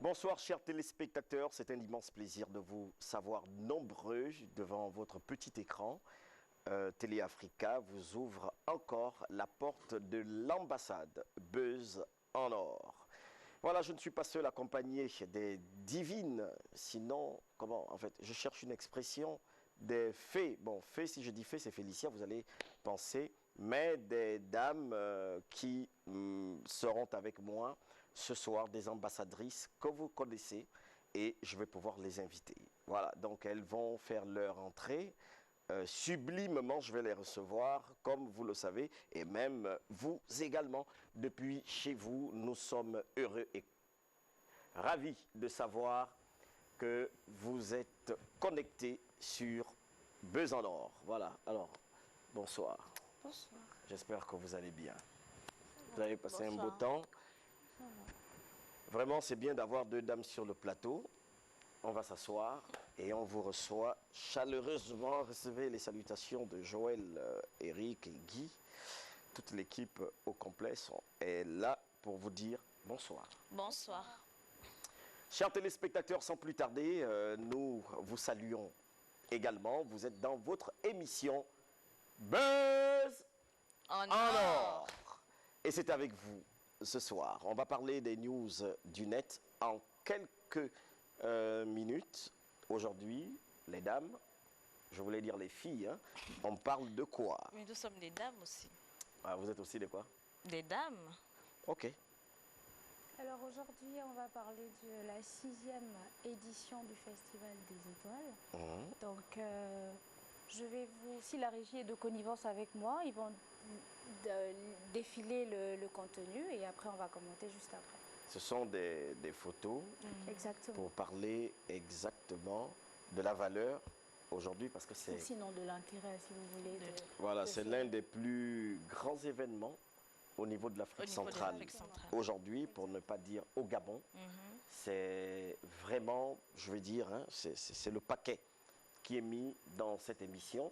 Bonsoir chers téléspectateurs, c'est un immense plaisir de vous savoir nombreux devant votre petit écran. Télé Africa vous ouvre encore la porte de l'ambassade Buzz en or. Voilà, je ne suis pas seul accompagné des divines, sinon, comment, en fait, je cherche une expression des fées. Bon, fées, si je dis fées, c'est Félicia, vous allez penser, mais des dames qui seront avec moi ce soir, des ambassadrices que vous connaissez et je vais pouvoir les inviter. Voilà, donc elles vont faire leur entrée. Sublimement, je vais les recevoir, comme vous le savez, et même vous également. Depuis chez vous, nous sommes heureux et ravis de savoir que vous êtes connectés sur Buzz en or. Voilà, alors, bonsoir. Bonsoir. J'espère que vous allez bien. Vous avez passé un beau Bonsoir. temps. Vraiment, c'est bien d'avoir deux dames sur le plateau. On va s'asseoir et on vous reçoit chaleureusement. Recevez les salutations de Joël, Eric et Guy. Toute l'équipe au complet est là pour vous dire bonsoir. Bonsoir. Chers téléspectateurs, sans plus tarder, nous vous saluons également. Vous êtes dans votre émission Buzz En en or. or. Et c'est avec vous ce soir. On va parler des news du net en quelques minutes. Aujourd'hui, les dames, je voulais dire les filles, hein, on parle de quoi? Mais nous sommes des dames aussi. Ah, vous êtes aussi de quoi? Des dames? Ok. Alors aujourd'hui, on va parler de la 6e édition du Festival des Étoiles. Donc, je vais vous, si la régie est de connivence avec moi, ils vont défiler le contenu et après on va commenter juste après. Ce sont des photos Exactement. pour parler exactement de la valeur aujourd'hui parce que c'est... Sinon de l'intérêt, si vous voulez. Voilà, c'est l'un des plus grands événements au niveau de l'Afrique centrale. Aujourd'hui, pour ne pas dire au Gabon, c'est vraiment, je veux dire, hein, c'est le paquet qui est mis dans cette émission,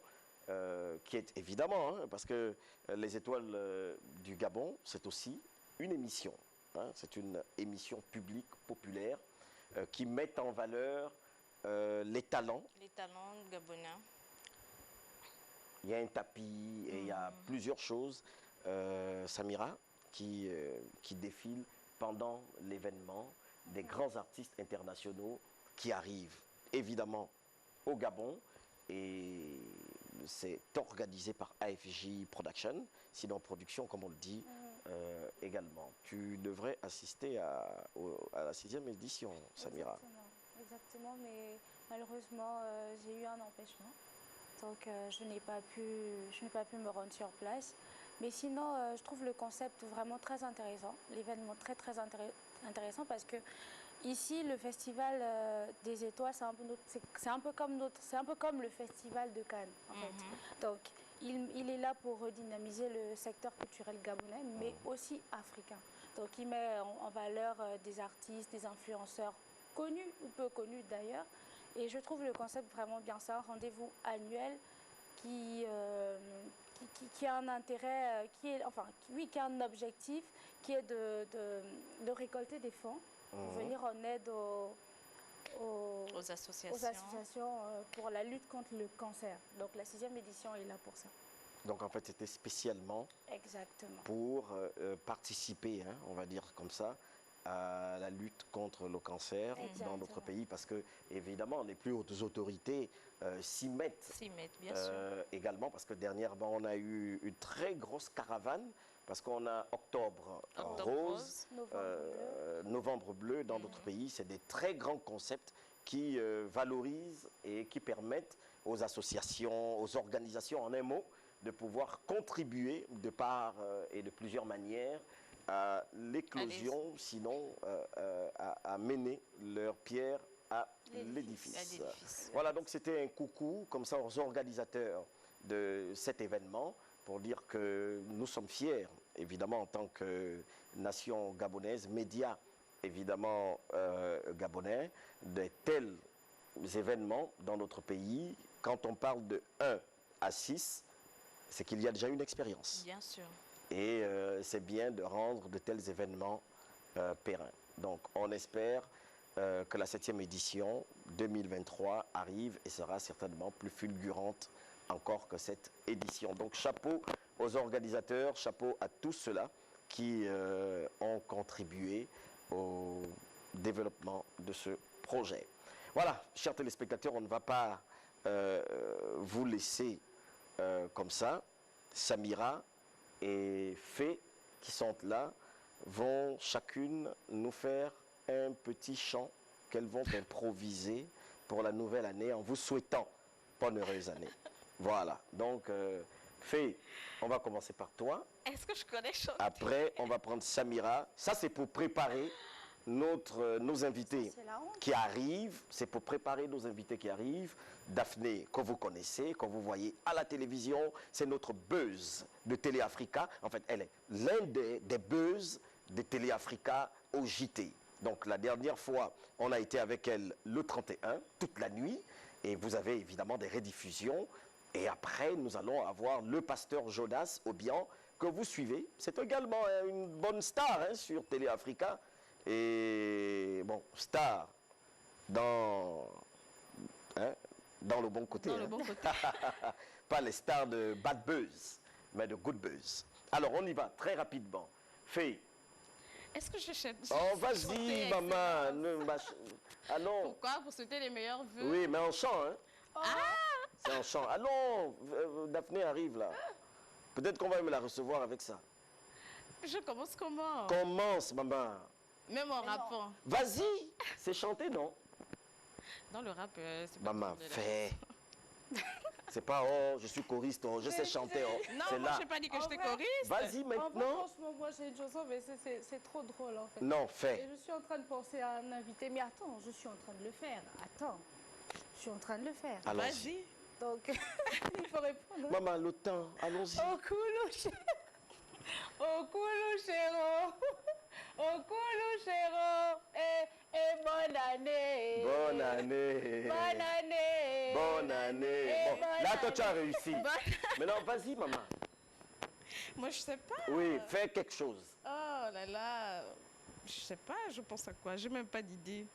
qui est évidemment, hein, parce que les étoiles du Gabon, c'est aussi une émission. Hein, c'est une émission publique, populaire, qui met en valeur les talents. Les talents gabonais. Il y a un tapis et il y a plusieurs choses, Samira, qui défilent pendant l'événement, des grands artistes internationaux qui arrivent, évidemment, au Gabon. Et c'est organisé par AFJ Production, sinon production, comme on le dit, également. Tu devrais assister à la 6e édition, Samira. Exactement, mais malheureusement, j'ai eu un empêchement. Donc je n'ai pas pu me rendre sur place. Mais sinon, je trouve le concept vraiment très intéressant, l'événement très intéressant parce que ici, le festival des étoiles, c'est un peu comme le festival de Cannes en fait. Donc il est là pour redynamiser le secteur culturel gabonais, mais aussi africain. Donc il met en valeur des artistes, des influenceurs connus ou peu connus d'ailleurs. Et je trouve le concept vraiment bien. C'est un rendez-vous annuel qui a un intérêt, qui a un objectif, qui est de récolter des fonds pour venir en aide aux associations pour la lutte contre le cancer. Donc la 6e édition est là pour ça. Donc en fait, c'était spécialement pour participer, hein, on va dire comme ça, à la lutte contre le cancer dans notre pays, parce que évidemment les plus hautes autorités s'y mettent bien sûr. Également, parce que dernièrement on a eu une très grosse caravane, parce qu'on a octobre rose, novembre bleu dans notre pays. C'est des très grands concepts qui valorisent et qui permettent aux associations, aux organisations, en un mot, de pouvoir contribuer de part et de plusieurs manières à l'éclosion, sinon à mener leur pierre à l'édifice. Voilà, donc c'était un coucou comme ça aux organisateurs de cet événement pour dire que nous sommes fiers, évidemment, en tant que nation gabonaise, médias évidemment gabonais, de tels événements dans notre pays. Quand on parle de 1 à 6, c'est qu'il y a déjà une expérience. Bien sûr. Et c'est bien de rendre de tels événements pérennes. Donc on espère que la 7e édition 2023 arrive et sera certainement plus fulgurante encore que cette édition. Donc chapeau aux organisateurs, chapeau à tous ceux-là qui ont contribué au développement de ce projet. Voilà, chers téléspectateurs, on ne va pas vous laisser comme ça. Samira et Fé qui sont là vont chacune nous faire un petit chant qu'elles vont improviser pour la nouvelle année en vous souhaitant bonne heureuse année. Voilà, donc Fé, on va commencer par toi. Est-ce que je connais chanter? Après, on va prendre Samira. Ça, c'est pour préparer nos invités C'est la honte. qui arrivent. C'est pour préparer nos invités qui arrivent. Daphné, que vous connaissez, que vous voyez à la télévision, c'est notre buzz de Télé Africa. En fait, elle est l'un des buzz de Télé Africa au JT. Donc, la dernière fois, on a été avec elle le 31, toute la nuit. Et vous avez évidemment des rediffusions. Et après, nous allons avoir le pasteur Jonas Obiang que vous suivez. C'est également une bonne star sur Télé Africa. Et bon, star dans le bon côté. Dans le bon côté. Pas les stars de bad buzz, mais de good buzz. Alors, on y va très rapidement. Fé. Est-ce que je chante? Oh, vas-y, maman. Allons. Pourquoi? Pour souhaiter les meilleurs vœux. Oui, mais en chant, hein. C'est en chant. Allons, Daphné arrive là. Peut-être qu'on va me la recevoir avec ça. Je commence comment? Commence, maman. Même en rappant. Vas-y. C'est chanté, non? Dans le rap, c'est pas Maman, trop de la- fais. C'est pas, oh, je suis choriste, oh, je sais chanter, oh. Non, C'est moi, là. je n'ai pas dit que En j'étais vrai, choriste. Vas-y En vrai, maintenant. franchement, moi j'ai une chanson, mais c'est trop drôle en fait. Non, Et fais. je suis en train de penser à un invité, mais attends, je suis en train de le faire. Attends, je suis en train de le faire. Allons-y. Vas-y. Donc, il faut répondre. Maman, le temps, allons-y. Au coulou chéro, au coulou chéro, au coulou chéro, et bonne année. Bonne année. Bonne année. Bonne année. Et Bon, bonne là, toi, tu as année. réussi. Maintenant, vas-y, maman. Moi, je sais pas. Oui, fais quelque chose. Oh là là. Je sais pas, je pense à quoi? J'ai même pas d'idée.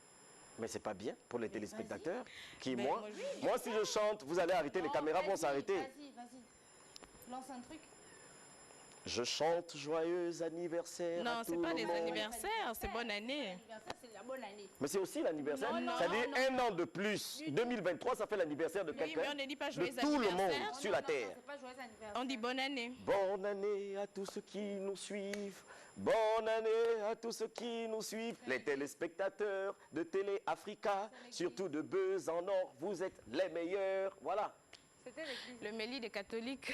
Mais c'est pas bien pour les téléspectateurs. Qui, Mais moi, moi, moi, si je chante, vous allez arrêter, les caméras vont s'arrêter. Vas-y. Lance un truc. Je chante joyeux anniversaire. Non, à c'est tout pas le des monde. anniversaires, c'est bonne année. L'anniversaire, c'est la bonne année. Mais c'est aussi l'anniversaire. Non, non, C'est-à-dire non, un an de plus. 2023, ça fait l'anniversaire de Oui, quelqu'un. mais on ne dit pas De joyeux tout le monde anniversaire. sur la terre. C'est pas joyeux anniversaire. On dit bonne année. Bonne année à tous ceux qui nous suivent. Bonne année à tous ceux qui nous suivent. Les téléspectateurs de Télé Africa, surtout de Buzz en Or, vous êtes les meilleurs. Voilà. C'était l'église. Le Méli des catholiques.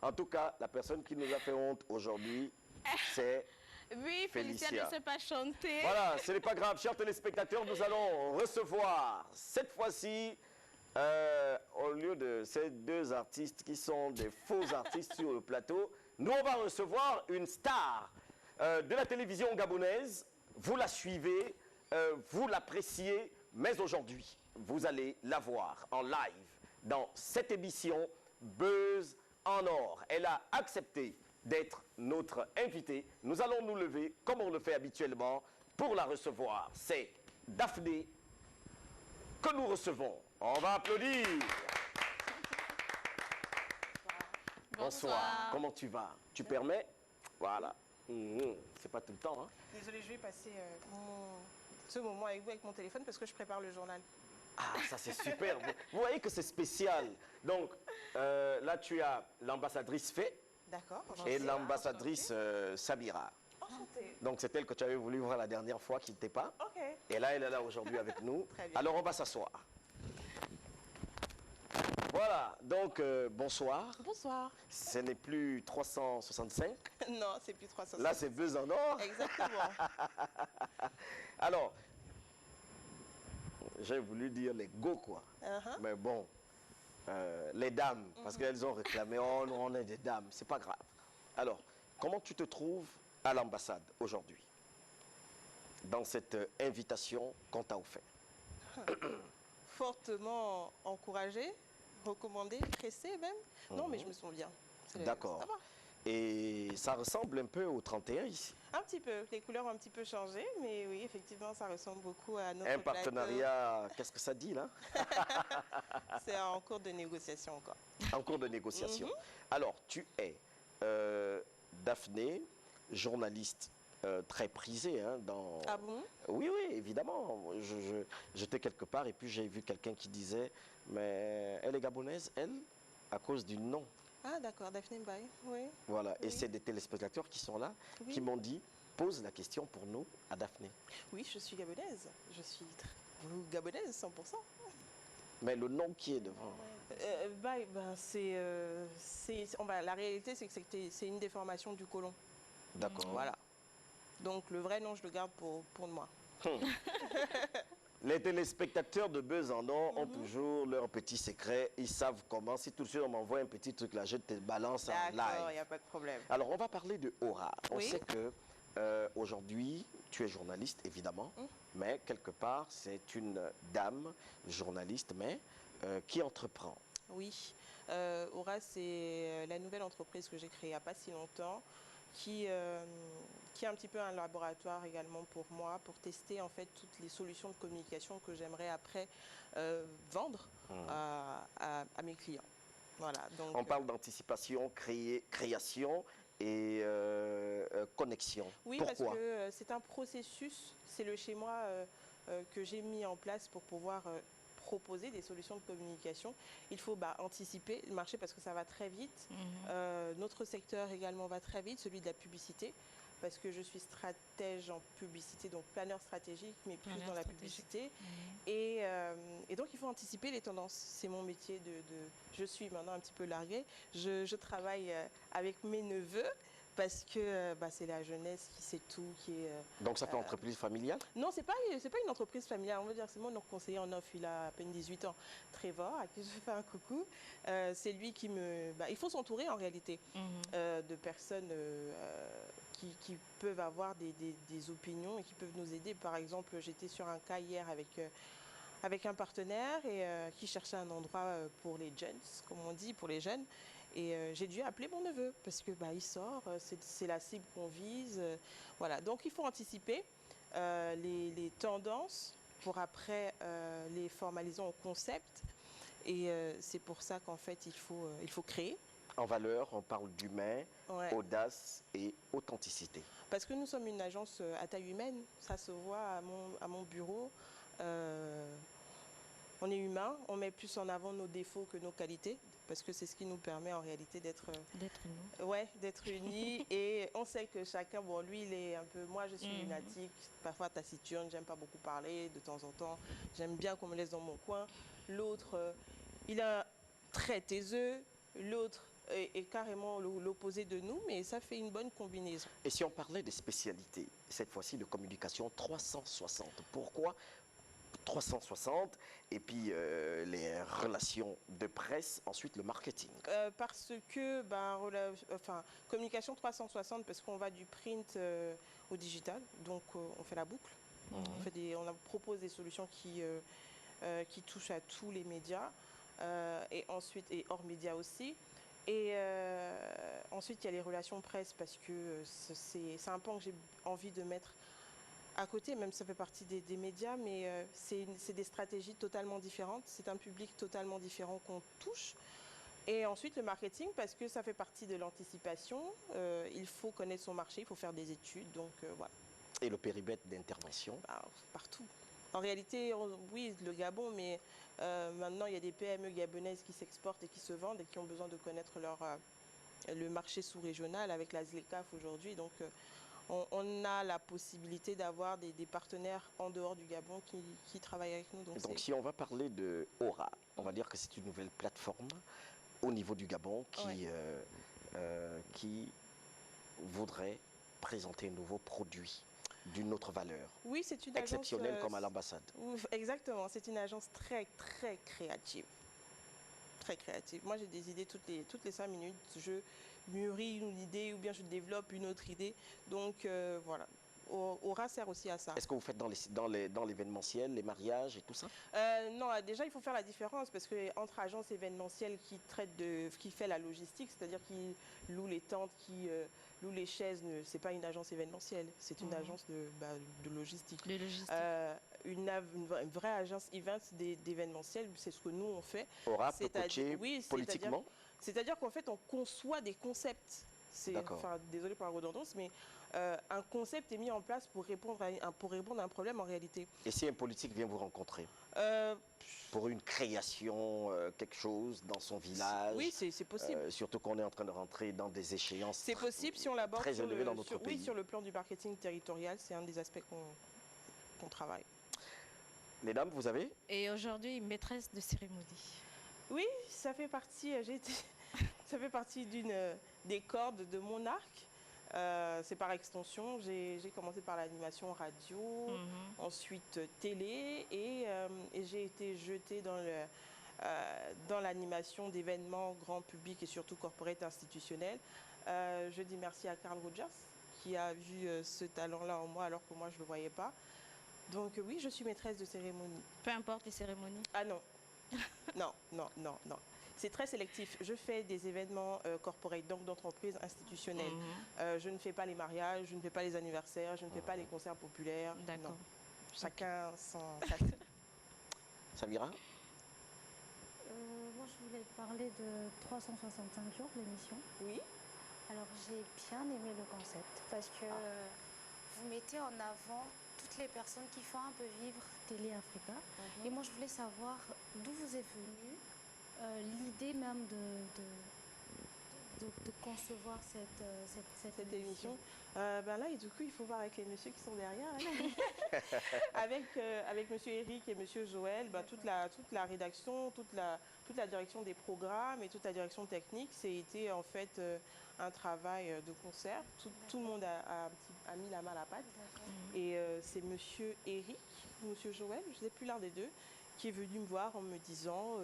En tout cas, la personne qui nous a fait honte aujourd'hui, c'est... Oui, Félicia Félicia. ne sait pas chanter. Voilà, ce n'est pas grave. Chers téléspectateurs, nous allons recevoir cette fois-ci, au lieu de ces deux artistes qui sont des faux artistes sur le plateau, nous on va recevoir une star de la télévision gabonaise. Vous la suivez, vous l'appréciez, mais aujourd'hui, vous allez la voir en live dans cette émission Buzz en Or. Elle a accepté d'être notre invitée. Nous allons nous lever comme on le fait habituellement pour la recevoir. C'est Daphné que nous recevons. On va applaudir. Bonsoir. Comment tu vas? Tu permets? Voilà. C'est pas tout le temps, hein? Désolée, je vais passer ce moment avec vous avec mon téléphone parce que je prépare le journal. Ah, ça c'est super. Vous voyez que c'est spécial. Donc, là, tu as l'ambassadrice Fé D'accord. et l'ambassadrice Samira. Enchantée. Donc, c'est elle que tu avais voulu voir la dernière fois qui n'était pas. Ok. Et là, elle est là aujourd'hui avec nous. Très bien. Alors, on va s'asseoir. Voilà, donc bonsoir. Bonsoir. Ce n'est plus 365. Non, c'est plus 300. Là, c'est Buzz en Or. Exactement. Alors, j'ai voulu dire les go, quoi. Uh-huh. Mais bon, les dames, parce qu'elles ont réclamé, oh non, on est des dames, c'est pas grave. Alors, comment tu te trouves à l'ambassade aujourd'hui, dans cette invitation qu'on t'a offerte? Fortement encouragée, recommandée, pressée même. Non, mais je me sens bien. D'accord. Ça va. Et ça ressemble un peu au 31 ici. Un petit peu, les couleurs ont un petit peu changé, mais oui, effectivement, ça ressemble beaucoup à notre Un plateau. partenariat, qu'est-ce que ça dit là? C'est en cours de négociation encore. En cours de négociation. Alors, tu es Daphné, journaliste très prisée dans... Ah bon? Oui, oui, évidemment. J'étais quelque part et puis j'ai vu quelqu'un qui disait, mais elle est gabonaise, elle, à cause du nom. Ah d'accord, Daphné Mbaye, oui. Voilà, et Oui. c'est des téléspectateurs qui sont là, Oui. qui m'ont dit, pose la question pour nous à Daphné. Oui, je suis gabonaise. Je suis gabonaise 100%. Mais le nom qui est devant... Baye, ben, la réalité, c'est que c'est une déformation du côlon. D'accord. Voilà. Donc le vrai nom, je le garde pour moi. Les téléspectateurs de Buzz en Or ont toujours leur petit secret. Ils savent comment. Si tout de suite on m'envoie un petit truc là, je te balance en D'accord, il live. n'y a pas de problème. Alors on va parler de Aura. On Oui. sait que aujourd'hui tu es journaliste évidemment, mais quelque part c'est une dame journaliste, mais qui entreprend. Oui, Aura, c'est la nouvelle entreprise que j'ai créée il n'y a pas si longtemps, qui est un petit peu un laboratoire également pour moi, pour tester en fait toutes les solutions de communication que j'aimerais après vendre à mes clients. Voilà, donc, On parle d'anticipation, création et connexion. oui, Pourquoi? parce que c'est un processus, c'est le schéma que j'ai mis en place pour pouvoir proposer des solutions de communication. Il faut anticiper le marché parce que ça va très vite. Notre secteur également va très vite, celui de la publicité, parce que je suis stratège en publicité, donc planeur stratégique, mais plus dans la publicité. Et donc, il faut anticiper les tendances. C'est mon métier je suis maintenant un petit peu larguée. Je travaille avec mes neveux, parce que c'est la jeunesse qui sait tout, qui est... Donc ça fait entreprise familiale? Non, c'est pas une entreprise familiale. On va dire, c'est mon conseiller en off, il a à peine 18 ans, Trevor, à qui je fais un coucou. C'est lui qui me... il faut s'entourer en réalité de personnes qui peuvent avoir des opinions et qui peuvent nous aider. Par exemple, j'étais sur un cas hier avec un partenaire et qui cherchait un endroit pour les jeunes, comme on dit, pour les jeunes. Et j'ai dû appeler mon neveu parce que il sort, c'est la cible qu'on vise. Voilà, donc il faut anticiper les tendances pour après les formaliser en concept. Et c'est pour ça qu'en fait il faut créer. En valeur, on parle d'humain, Ouais. audace et authenticité. Parce que nous sommes une agence à taille humaine, ça se voit à mon bureau. On est humain, on met plus en avant nos défauts que nos qualités, parce que c'est ce qui nous permet en réalité d'être unis. Et on sait que chacun, lui, il est un peu... Moi, je suis lunatique, parfois taciturne, j'aime pas beaucoup parler de temps en temps. J'aime bien qu'on me laisse dans mon coin. L'autre, il est très taiseux. L'autre est carrément l'opposé de nous, mais ça fait une bonne combinaison. Et si on parlait des spécialités, cette fois-ci de communication 360, pourquoi 360 et puis les relations de presse, ensuite le marketing? Parce que, communication 360, parce qu'on va du print au digital, donc on fait la boucle. On propose des solutions qui touchent à tous les médias, et ensuite, et hors médias aussi. Et ensuite, il y a les relations presse, parce que c'est un pan que j'ai envie de mettre à côté, même si ça fait partie des médias, mais c'est des stratégies totalement différentes. C'est un public totalement différent qu'on touche. Et ensuite, le marketing, parce que ça fait partie de l'anticipation. Il faut connaître son marché, il faut faire des études. Donc, voilà. Et le périmètre d'intervention? Partout. En réalité, oui, le Gabon, mais maintenant, il y a des PME gabonaises qui s'exportent et qui se vendent et qui ont besoin de connaître le marché sous-régional avec la ZLECAf aujourd'hui. Donc, on a la possibilité d'avoir des partenaires en dehors du Gabon qui travaillent avec nous. Donc si on va parler de Aura, on va dire que c'est une nouvelle plateforme au niveau du Gabon qui voudrait présenter un nouveau produit d'une autre valeur. Oui, c'est une exceptionnelle agence, comme à l'ambassade. Exactement, c'est une agence très, très créative. Très créative. Moi, j'ai des idées toutes les 5 minutes. Je mûris une idée ou bien je développe une autre idée. Donc, voilà. Aura sert aussi à ça. Est-ce que vous faites dans l'événementiel, les mariages et tout ça? Non, déjà, il faut faire la différence parce que entre agences événementielles qui fait la logistique, c'est-à-dire qui loue les tentes, qui loue les chaises, c'est pas une agence événementielle, c'est une agence de logistique. Le logistique. Une vraie agence event d'événementiel, c'est ce que nous on fait. Aura peut coacher politiquement? C'est-à-dire qu'en fait, on conçoit des concepts. Enfin, désolé pour la redondance, mais un concept est mis en place pour répondre à un problème en réalité. Et si un politique vient vous rencontrer pour une création, quelque chose dans son village? Oui, c'est possible. Surtout qu'on est en train de rentrer dans des échéances c'est possible si on l'aborde très élevées dans notre pays. Oui, sur le plan du marketing territorial, c'est un des aspects qu'on travaille. Mesdames, vous avez? Et aujourd'hui, maîtresse de cérémonie. Oui, ça fait partie, ça fait partie des cordes de mon arc. C'est par extension. J'ai commencé par l'animation radio, ensuite télé et j'ai été jetée dans l'animation d'événements grand public et surtout corporate institutionnel. Je dis merci à Carl Rogers qui a vu ce talent-là en moi alors que moi je ne le voyais pas. Donc oui, je suis maîtresse de cérémonie. Peu importe les cérémonies. Ah non. Non. C'est très sélectif. Je fais des événements corporate, donc d'entreprises institutionnelles. Je ne fais pas les mariages, je ne fais pas les anniversaires, je ne fais pas les concerts populaires. D'accord. Chacun sa... Samira? Moi, je voulais parler de 365 jours, l'émission. Oui. Alors, j'ai bien aimé le concept parce que vous mettez en avant toutes les personnes qui font un peu vivre Télé Africa. Et moi, je voulais savoir d'où vous est venue l'idée même de concevoir cette émission. Ben là, et du coup, il faut voir avec les messieurs qui sont derrière. Hein. avec monsieur Eric et monsieur Joël, ben, toute la rédaction, toute la direction des programmes et toute la direction technique, c'était en fait un travail de concert. Tout le monde a mis la main à la pâte. Et c'est monsieur Eric, monsieur Joël, je ne sais plus l'un des deux, qui est venu me voir en me disant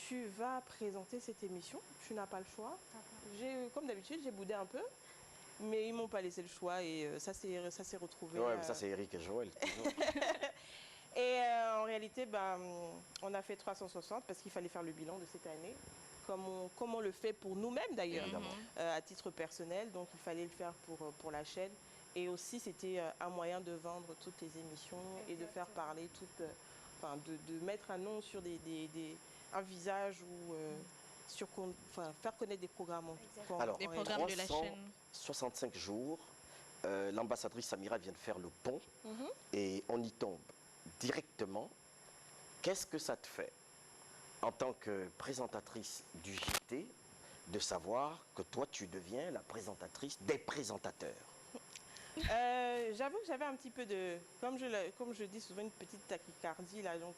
tu vas présenter cette émission, tu n'as pas le choix. Comme d'habitude, j'ai boudé un peu, mais ils ne m'ont pas laissé le choix et ça s'est retrouvé. Ouais, mais ça c'est Eric et Joël. Et en réalité, on a fait 360 parce qu'il fallait faire le bilan de cette année, comme on le fait pour nous-mêmes d'ailleurs, à titre personnel. Donc il fallait le faire pour la chaîne. Et aussi, c'était un moyen de vendre toutes les émissions et de faire parler de mettre un nom sur un visage ou faire connaître des programmes. Alors, des programmes de la chaîne. 65 jours, l'ambassadrice Samira vient de faire le pont et on y tombe directement. Qu'est-ce que ça te fait en tant que présentatrice du JT de savoir que toi, tu deviens la présentatrice des présentateurs? J'avoue que j'avais un petit peu comme je dis souvent, une petite tachycardie, là, donc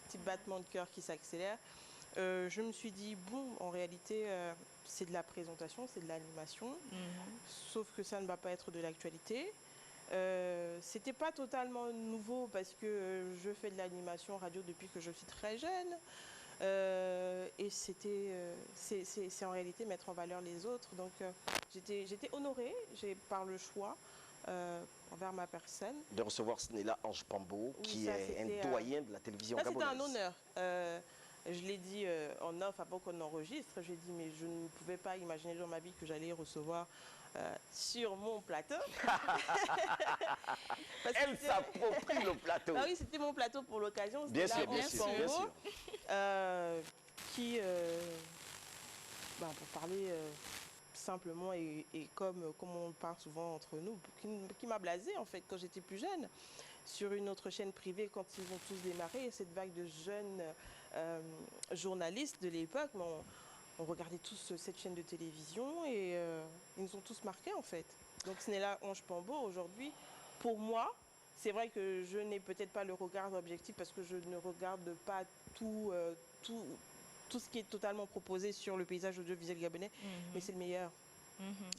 petit battement de cœur qui s'accélère. Je me suis dit, bon, en réalité, c'est de la présentation, c'est de l'animation, sauf que ça ne va pas être de l'actualité. C'était pas totalement nouveau parce que je fais de l'animation radio depuis que je suis très jeune. Et c'est en réalité mettre en valeur les autres. Donc j'étais honorée par le choix envers ma personne. De recevoir Snella Ange Pambo, qui est un doyen de la télévision gabonaise. C'était un honneur. Je l'ai dit en off avant qu'on enregistre. J'ai dit, mais je ne pouvais pas imaginer dans ma vie que j'allais recevoir sur mon plateau. Elle s'approprie le plateau. Ah oui, c'était mon plateau pour l'occasion. Bien sûr, bien sûr. Qui, pour parler simplement et comme on parle souvent entre nous, qui m'a blasé en fait quand j'étais plus jeune. Sur une autre chaîne privée, quand ils ont tous démarré, cette vague de jeunes journalistes de l'époque, on regardait tous cette chaîne de télévision et ils nous ont tous marqués en fait. Donc Snella Ange Pambo aujourd'hui, pour moi, c'est vrai que je n'ai peut-être pas le regard objectif parce que je ne regarde pas tout ce qui est totalement proposé sur le paysage audiovisuel gabonais, mais c'est le meilleur.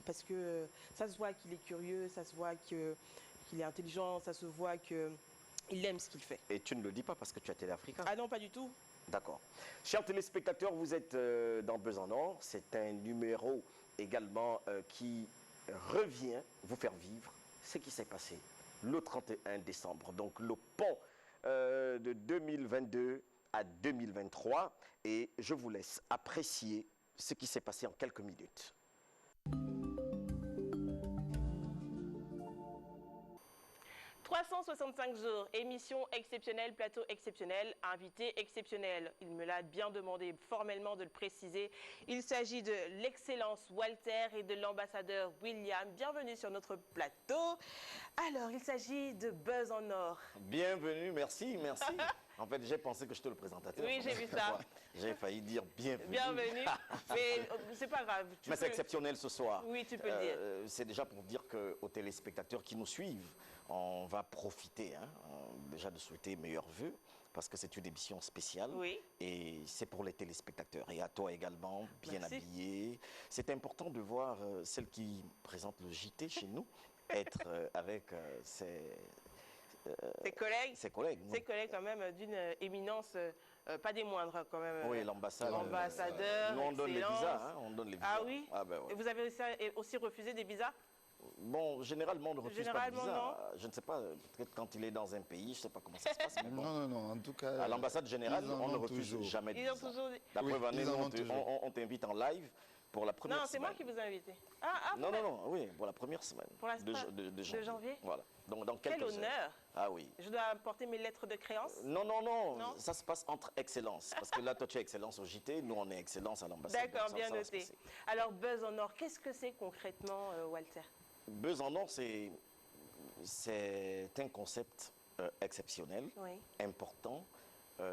Parce que ça se voit qu'il est curieux, ça se voit qu'il est intelligent, ça se voit qu'il aime ce qu'il fait. Et tu ne le dis pas parce que tu as Télé Africa? Ah non, pas du tout. D'accord. Chers téléspectateurs, vous êtes dans Buzz en Or. C'est un numéro également qui revient vous faire vivre ce qui s'est passé le 31 décembre. Donc le pont de 2022 à 2023. Et je vous laisse apprécier ce qui s'est passé en quelques minutes. « 365 jours, émission exceptionnelle, plateau exceptionnel, invité exceptionnel. Il me l'a bien demandé formellement de le préciser. Il s'agit de l'excellence Walter et de l'ambassadeur William. Bienvenue sur notre plateau. Alors, il s'agit de Buzz en or. Bienvenue, merci, merci. En fait, j'ai pensé que j'étais le présentateur. Oui, j'ai vu ça. J'ai failli dire bienvenue. Bienvenue. Mais c'est pas grave. Mais c'est exceptionnel ce soir. Oui, tu peux le dire. C'est déjà pour dire qu'aux téléspectateurs qui nous suivent, on va profiter déjà de souhaiter meilleurs vœux parce que c'est une émission spéciale. Oui. Et c'est pour les téléspectateurs. Et à toi également, bien Merci. habillé. C'est important de voir celle qui présente le JT chez nous être avec ses collègues. Ses collègues. Ses collègues quand même d'une éminence, pas des moindres quand même. Oui, l'ambassade. L'ambassadeur, nous on donne les excellence. visas. On donne les visas. Ah oui. Ah ben ouais. Et vous avez aussi refusé des visas? Bon, généralement, on ne refuse Généralement, pas de visa. non. Je ne sais pas, peut-être quand il est dans un pays, je ne sais pas comment ça se passe. Mais bon. Non, en tout cas... À l'ambassade générale, ils en on ne ont refuse toujours. jamais de Ils ont visa. toujours... La Oui, preuve en est, ils en nous, ont toujours. on t'invite en live pour la première Non, c'est semaine. moi qui vous ai invité. Non, oui, pour la première semaine Pour la de semaine janvier. de janvier. Voilà. Donc, dans Quel quelques heures. honneur. Ah oui. Je dois apporter mes lettres de créance. Non, Non. ça se passe entre excellence. Parce que là, toi, tu es excellence au JT, nous, on est excellence à l'ambassade. D'accord, Donc, bien ça va se noté. passer. Alors, Buzz en or, qu'est-ce que c'est concrètement, Walter? Buzz en or, c'est un concept exceptionnel, Oui. important.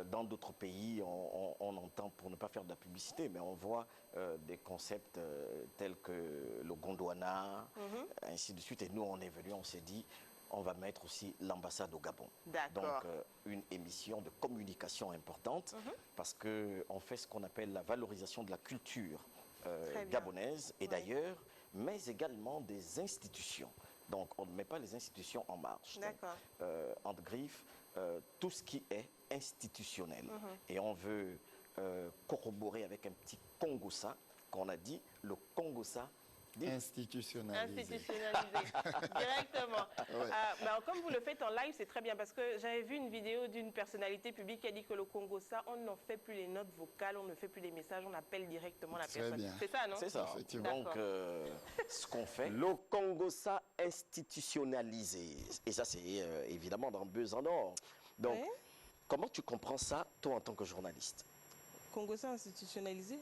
Dans d'autres pays, on entend, pour ne pas faire de la publicité, mais on voit des concepts tels que le Gondwana, ainsi de suite. Et nous, on est venu, on s'est dit, on va mettre aussi l'ambassade au Gabon. D'accord. Donc, une émission de communication importante, parce qu'on fait ce qu'on appelle la valorisation de la culture Très bien. gabonaise et d'ailleurs, mais également des institutions. Donc, on ne met pas les institutions en marche. Donc, D'accord. entre griffes, tout ce qui est institutionnel. Et on veut corroborer avec un petit Congossa qu'on a dit, le Congossa Institutionnalisé. Institutionnalisé, directement. Ouais. Comme vous le faites en live, c'est très bien parce que j'avais vu une vidéo d'une personnalité publique qui a dit que le Congo, ça, on n'en fait plus les notes vocales, on ne fait plus les messages, on appelle directement la Très personne. bien. C'est ça, non? C'est ça. Effectivement. Donc, ce qu'on fait, le Congossa institutionnalisé. Et ça, c'est évidemment dans Buzz en or. Donc, Ouais. comment tu comprends ça, toi, en tant que journaliste? Congo, ça institutionnalisé?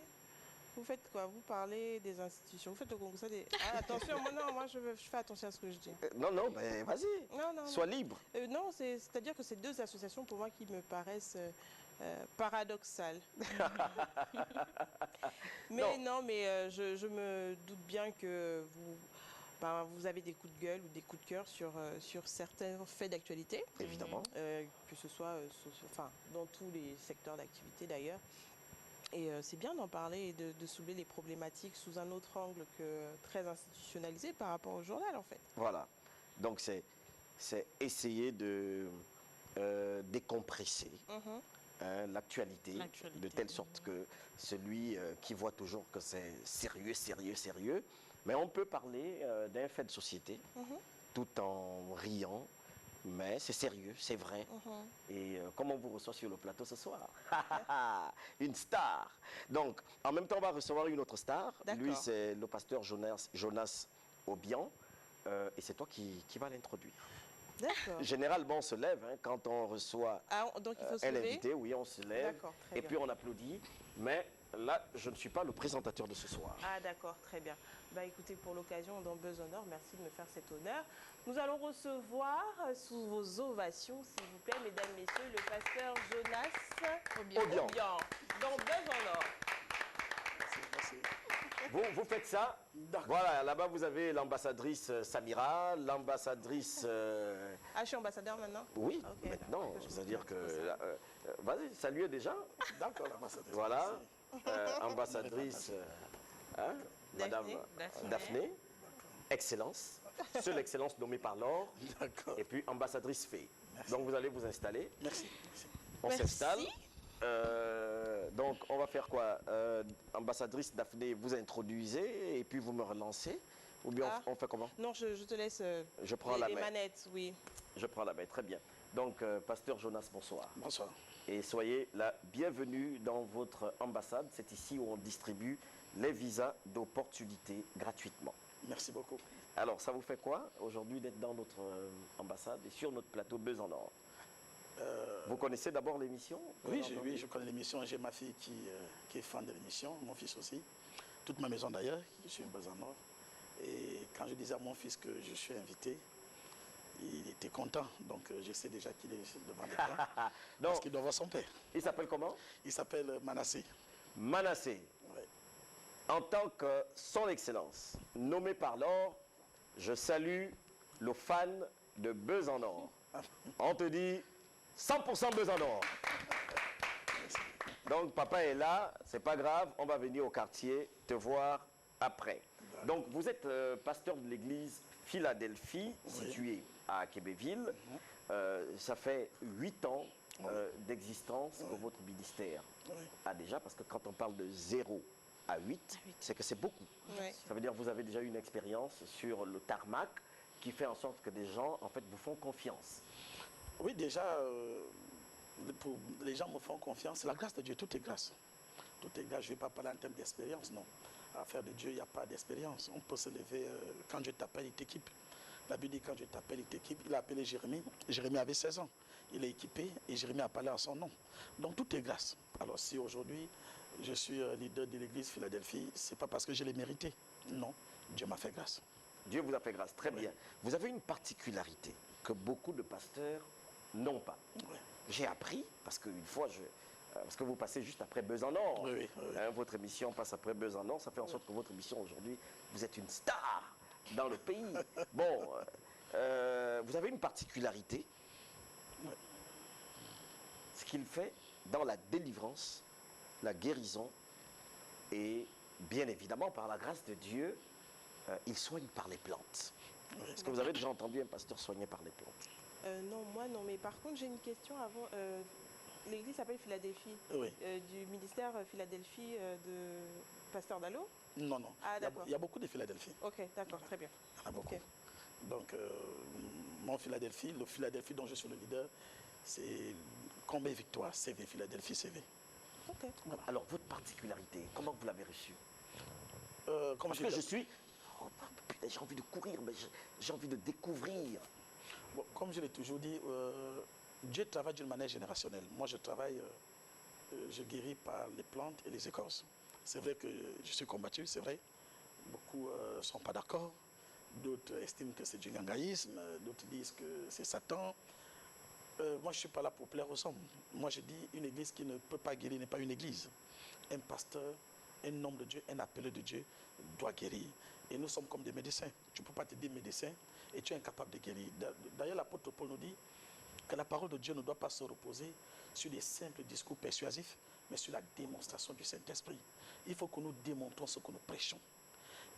Vous faites quoi? Vous parlez des institutions. Vous faites le Congo, ça des... Ah, attention, moi, je fais attention à ce que je dis. Non, mais vas-y. Non. Sois libre. Non, c'est-à-dire que c'est deux associations pour moi qui me paraissent paradoxales. Mais mais je me doute bien que vous avez des coups de gueule ou des coups de cœur sur certains faits d'actualité. Évidemment. Que ce soit dans tous les secteurs d'activité d'ailleurs. Et c'est bien d'en parler et de soulever les problématiques sous un autre angle que très institutionnalisé par rapport au journal en fait. Voilà. Donc, c'est essayer de décompresser l'actualité de telle sorte que celui qui voit toujours que c'est sérieux, mais on peut parler d'un fait de société tout en riant, mais c'est sérieux, c'est vrai. Et comment on vous reçoit sur le plateau ce soir? Une star. Donc, en même temps, on va recevoir une autre star. Lui, c'est le pasteur Jonas Obian. Et c'est toi qui vas l'introduire. D'accord. Généralement, on se lève quand on reçoit Donc il faut se un lever. invité. Oui, on se lève. D'accord, très Et bien. puis on applaudit. Mais là, je ne suis pas le présentateur de ce soir. Ah d'accord, très bien. Écoutez, pour l'occasion, dans Buzz en or, merci de me faire cet honneur. Nous allons recevoir, sous vos ovations, s'il vous plaît, mesdames, messieurs, le pasteur Jonas Obian. dans Buzz en or. Vous faites ça. Voilà, là-bas, vous avez l'ambassadrice Samira, l'ambassadrice... Ah, je suis ambassadeur maintenant? Oui, Ok, maintenant, d'accord. c'est-à-dire que... vas-y, saluez déjà. D'accord, l'ambassadrice. Voilà, ambassadrice Madame Daphné, excellence, seule excellence nommée par l'or, D'accord. et puis ambassadrice Fée. Donc vous allez vous installer. Merci. On Merci. s'installe. Donc on va faire quoi? Ambassadrice Daphné, vous introduisez et puis vous me relancez. Ou bien Ah. on fait comment? Non, je te laisse Je prends la les main. manettes, oui. Je prends la main, très bien. Donc, Pasteur Jonas, bonsoir. Bonsoir. Et soyez la bienvenue dans votre ambassade. C'est ici où on distribue les visas d'opportunité gratuitement. Merci beaucoup. Alors, ça vous fait quoi aujourd'hui d'être dans notre ambassade et sur notre plateau Buzz en Or? Vous connaissez d'abord l'émission? Oui, je connais l'émission. J'ai ma fille qui est fan de l'émission, mon fils aussi. Toute ma maison d'ailleurs, je suis Buzz en Or. Et quand je disais à mon fils que je suis invité, il était content. Donc je sais déjà qu'il est devant l'écran. Parce Donc, qu'il doit voir son père. il s'appelle comment? Il s'appelle Manassé. Manassé. Ouais. En tant que son excellence, nommé par l'or, je salue le fan de Buzz en Or. On te dit 100% Buzz en Or. Donc papa est là, c'est pas grave, on va venir au quartier te voir après. Donc vous êtes pasteur de l'église Philadelphie, située à Québéville. Ça fait 8 ans d'existence que votre ministère a déjà, parce que quand on parle de 0 à 8, c'est que c'est beaucoup. Oui. Ça veut dire que vous avez déjà une expérience sur le tarmac qui fait en sorte que des gens, en fait, vous font confiance. Oui, déjà, les gens me font confiance. C'est la grâce de Dieu, tout est grâce. Tout est grâce. Je ne vais pas parler en termes d'expérience, non. À l'affaire de Dieu, il n'y a pas d'expérience. On peut se lever quand Dieu t'appelle, il t'équipe. La Bible dit quand Dieu t'appelle, il t'équipe. Il a appelé Jérémie. Jérémie avait 16 ans. Il est équipé et Jérémie a parlé à son nom. Donc tout est grâce. Alors si aujourd'hui, je suis leader de l'église Philadelphie, ce n'est pas parce que je l'ai mérité. Non, Dieu m'a fait grâce. Dieu vous a fait grâce, très bien. Vous avez une particularité que beaucoup de pasteurs n'ont pas. Oui. J'ai appris, parce qu'une fois, parce que vous passez juste après Buzz en Or. Oui, oui, oui. Hein, votre émission passe après Buzz en Or. Ça fait en sorte que votre émission aujourd'hui, vous êtes une star dans le pays. Bon, vous avez une particularité. Oui. Ce qu'il fait dans la délivrance, la guérison et bien évidemment par la grâce de Dieu, il soigne par les plantes. Oui. Est-ce que vous avez déjà entendu un pasteur soigner par les plantes? Non, moi non, mais par contre j'ai une question avant. L'église s'appelle Philadelphie, Oui. du ministère Philadelphie de Pasteur Dallot. Non, non. Ah, Il y a- d'accord. il y a beaucoup de Philadelphie. Ok, d'accord, très bien. Il y en a beaucoup. Ok. Donc, mon Philadelphie, le Philadelphie dont je suis le leader, c'est Combien Victoire, CV, Philadelphie, CV. Ok. Alors, votre particularité, comment vous l'avez reçue? Comme Parce que je suis... Oh, putain, j'ai envie de courir, mais j'ai envie de découvrir. Bon, comme je l'ai toujours dit, Dieu travaille d'une manière générationnelle. Moi, je travaille, je guéris par les plantes et les écorces. C'est vrai que je suis combattu, c'est vrai. Beaucoup ne sont pas d'accord. D'autres estiment que c'est du gangaïsme. D'autres disent que c'est Satan. Moi, je ne suis pas là pour plaire aux hommes. Moi, je dis, une église qui ne peut pas guérir n'est pas une église. Un pasteur, un homme de Dieu, un appelé de Dieu doit guérir. Et nous sommes comme des médecins. Tu ne peux pas te dire médecin et tu es incapable de guérir. D'ailleurs, l'apôtre Paul nous dit que la parole de Dieu ne doit pas se reposer sur des simples discours persuasifs, mais sur la démonstration du Saint-Esprit. Il faut que nous démontrons ce que nous prêchons.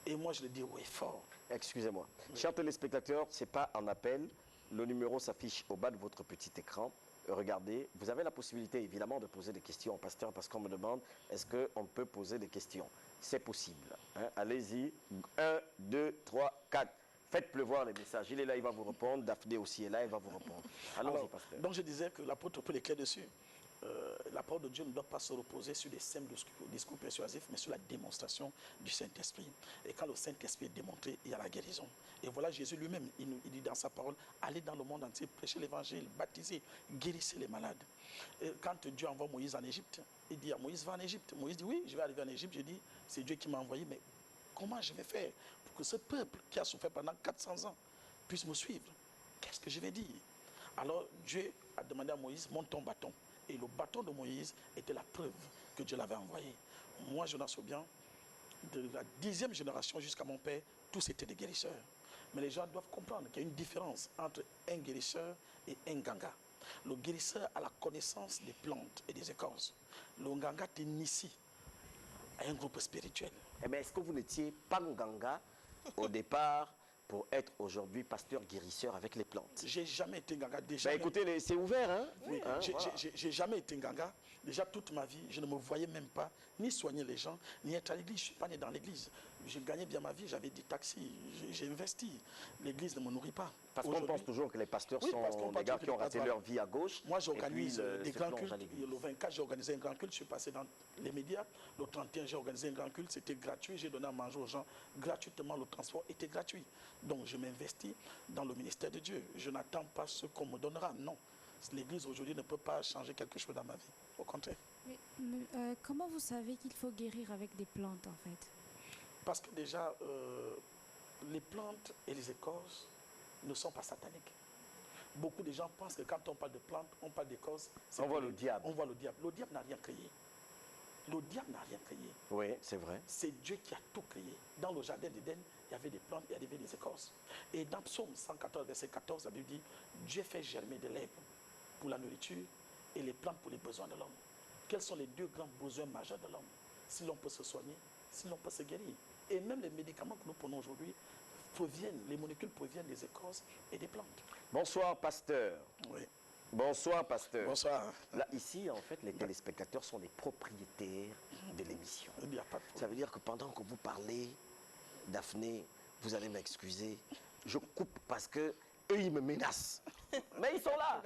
Et moi, je le dis haut et fort. Excusez-moi. Chers téléspectateurs, ce n'est pas un appel. Le numéro s'affiche au bas de votre petit écran. Regardez, vous avez la possibilité évidemment de poser des questions au pasteur parce qu'on me demande est-ce qu'on peut poser des questions. C'est possible. Hein? Allez-y. 1, 2, 3, 4. Faites pleuvoir les messages. Il est là, il va vous répondre. Daphné aussi est là, il va vous répondre. Allons-y, Alors, pasteur. donc je disais que l'apôtre Paul est clair dessus. La parole de Dieu ne doit pas se reposer sur des simples discours persuasifs, mais sur la démonstration du Saint-Esprit. Et quand le Saint-Esprit est démontré, il y a la guérison. Et voilà Jésus lui-même, il dit dans sa parole, allez dans le monde entier, prêchez l'évangile, baptisez, guérissez les malades. Et quand Dieu envoie Moïse en Égypte, il dit à Moïse, va en Égypte. Moïse dit, oui, je vais arriver en Égypte. Je dis, c'est Dieu qui m'a envoyé, mais comment je vais faire pour que ce peuple qui a souffert pendant 400 ans puisse me suivre? Qu'est-ce que je vais dire? Alors Dieu a demandé à Moïse, monte ton bâton. Et le bâton de Moïse était la preuve que Dieu l'avait envoyé. Moi, Jonas Obiang, de la 10e génération jusqu'à mon père, tous étaient des guérisseurs. Mais les gens doivent comprendre qu'il y a une différence entre un guérisseur et un ganga. Le guérisseur a la connaissance des plantes et des écorces. Le ganga t'initie à un groupe spirituel. Eh bien, est-ce que vous n'étiez pas Nganga au départ pour être aujourd'hui pasteur guérisseur avec les plantes? J'ai jamais été ganga. Déjà, Ben, écoutez, c'est ouvert, hein? oui, Hein, voilà. j'ai jamais été ganga. Déjà toute ma vie, je ne me voyais même pas ni soigner les gens, ni être à l'église. Je ne suis pas né dans l'église. je gagnais bien ma vie, j'avais des taxis, j'ai investi. L'église ne me nourrit pas. Parce qu'on Aujourd'hui, pense toujours que les pasteurs Oui, parce qu'on sont pense des gars que qui ont les raté pasteurs- leur vie à gauche. moi, et j'organise puis, des se grands plongent cultes. à l'église. Le 24, j'ai organisé un grand culte. Je suis passé dans les médias. Le 31, j'ai organisé un grand culte. C'était gratuit. J'ai donné à manger aux gens gratuitement. Le transport était gratuit. Donc, je m'investis dans le ministère de Dieu. Je n'attends pas ce qu'on me donnera. Non. L'église aujourd'hui ne peut pas changer quelque chose dans ma vie. Au contraire. Comment vous savez qu'il faut guérir avec des plantes, en fait? Parce que déjà, les plantes et les écorces ne sont pas sataniques. Beaucoup de gens pensent que quand on parle de plantes, on parle d'écorces. c'est On voit que le diable. On voit le diable. Le diable n'a rien créé. Le diable n'a rien créé. Oui, c'est vrai. C'est Dieu qui a tout créé. Dans le jardin d'Éden, il y avait des plantes, il y avait des écorces. Et dans Psaume 114, verset 14, la Bible dit, Dieu fait germer de l'herbe pour la nourriture et les plantes pour les besoins de l'homme. Quels sont les deux grands besoins majeurs de l'homme? Si l'on peut se soigner, si l'on peut se guérir. Et même les médicaments que nous prenons aujourd'hui les molécules proviennent des écorces et des plantes. Bonsoir, pasteur. Oui. Bonsoir, pasteur. Bonsoir. Là, ici, en fait, les téléspectateurs sont les propriétaires de l'émission. Il n'y a pas de problème. Ça veut dire que pendant que vous parlez, Daphné, vous allez m'excuser, je coupe parce que eux, ils me menacent. Mais ils sont là.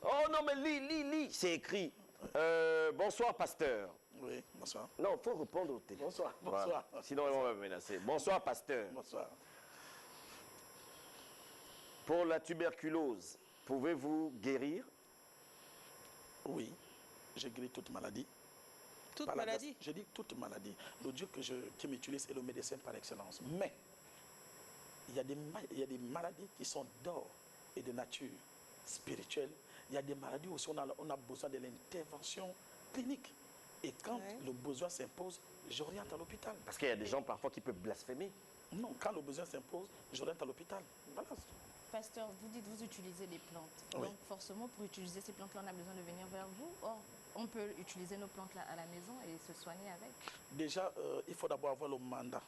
Oh non, mais lis. C'est écrit. Bonsoir, pasteur. Oui, bonsoir. Non, il faut répondre au téléphone. Bonsoir, Voilà. bonsoir. Sinon, ils vont me menacer. Bonsoir, pasteur. Bonsoir. Pour la tuberculose, pouvez-vous guérir? Oui, j'ai guéri toute maladie. Toute Par la grâce- maladie. Je dis toute maladie. Le Dieu qui m'utilise est le médecin par excellence. Mais il y a des maladies qui sont d'or et de nature spirituelle. Il y a des maladies où on a besoin de l'intervention clinique. Et quand Ouais. le besoin s'impose, j'oriente à l'hôpital. Parce qu'il y a des gens parfois qui peuvent blasphémer. Non, quand le besoin s'impose, j'oriente à l'hôpital. Voilà. Pasteur, vous dites vous utilisez les plantes. Oui. Donc forcément, pour utiliser ces plantes-là, on a besoin de venir vers vous. Or, on peut utiliser nos plantes là à la maison et se soigner avec. Déjà, il faut d'abord avoir le mandat.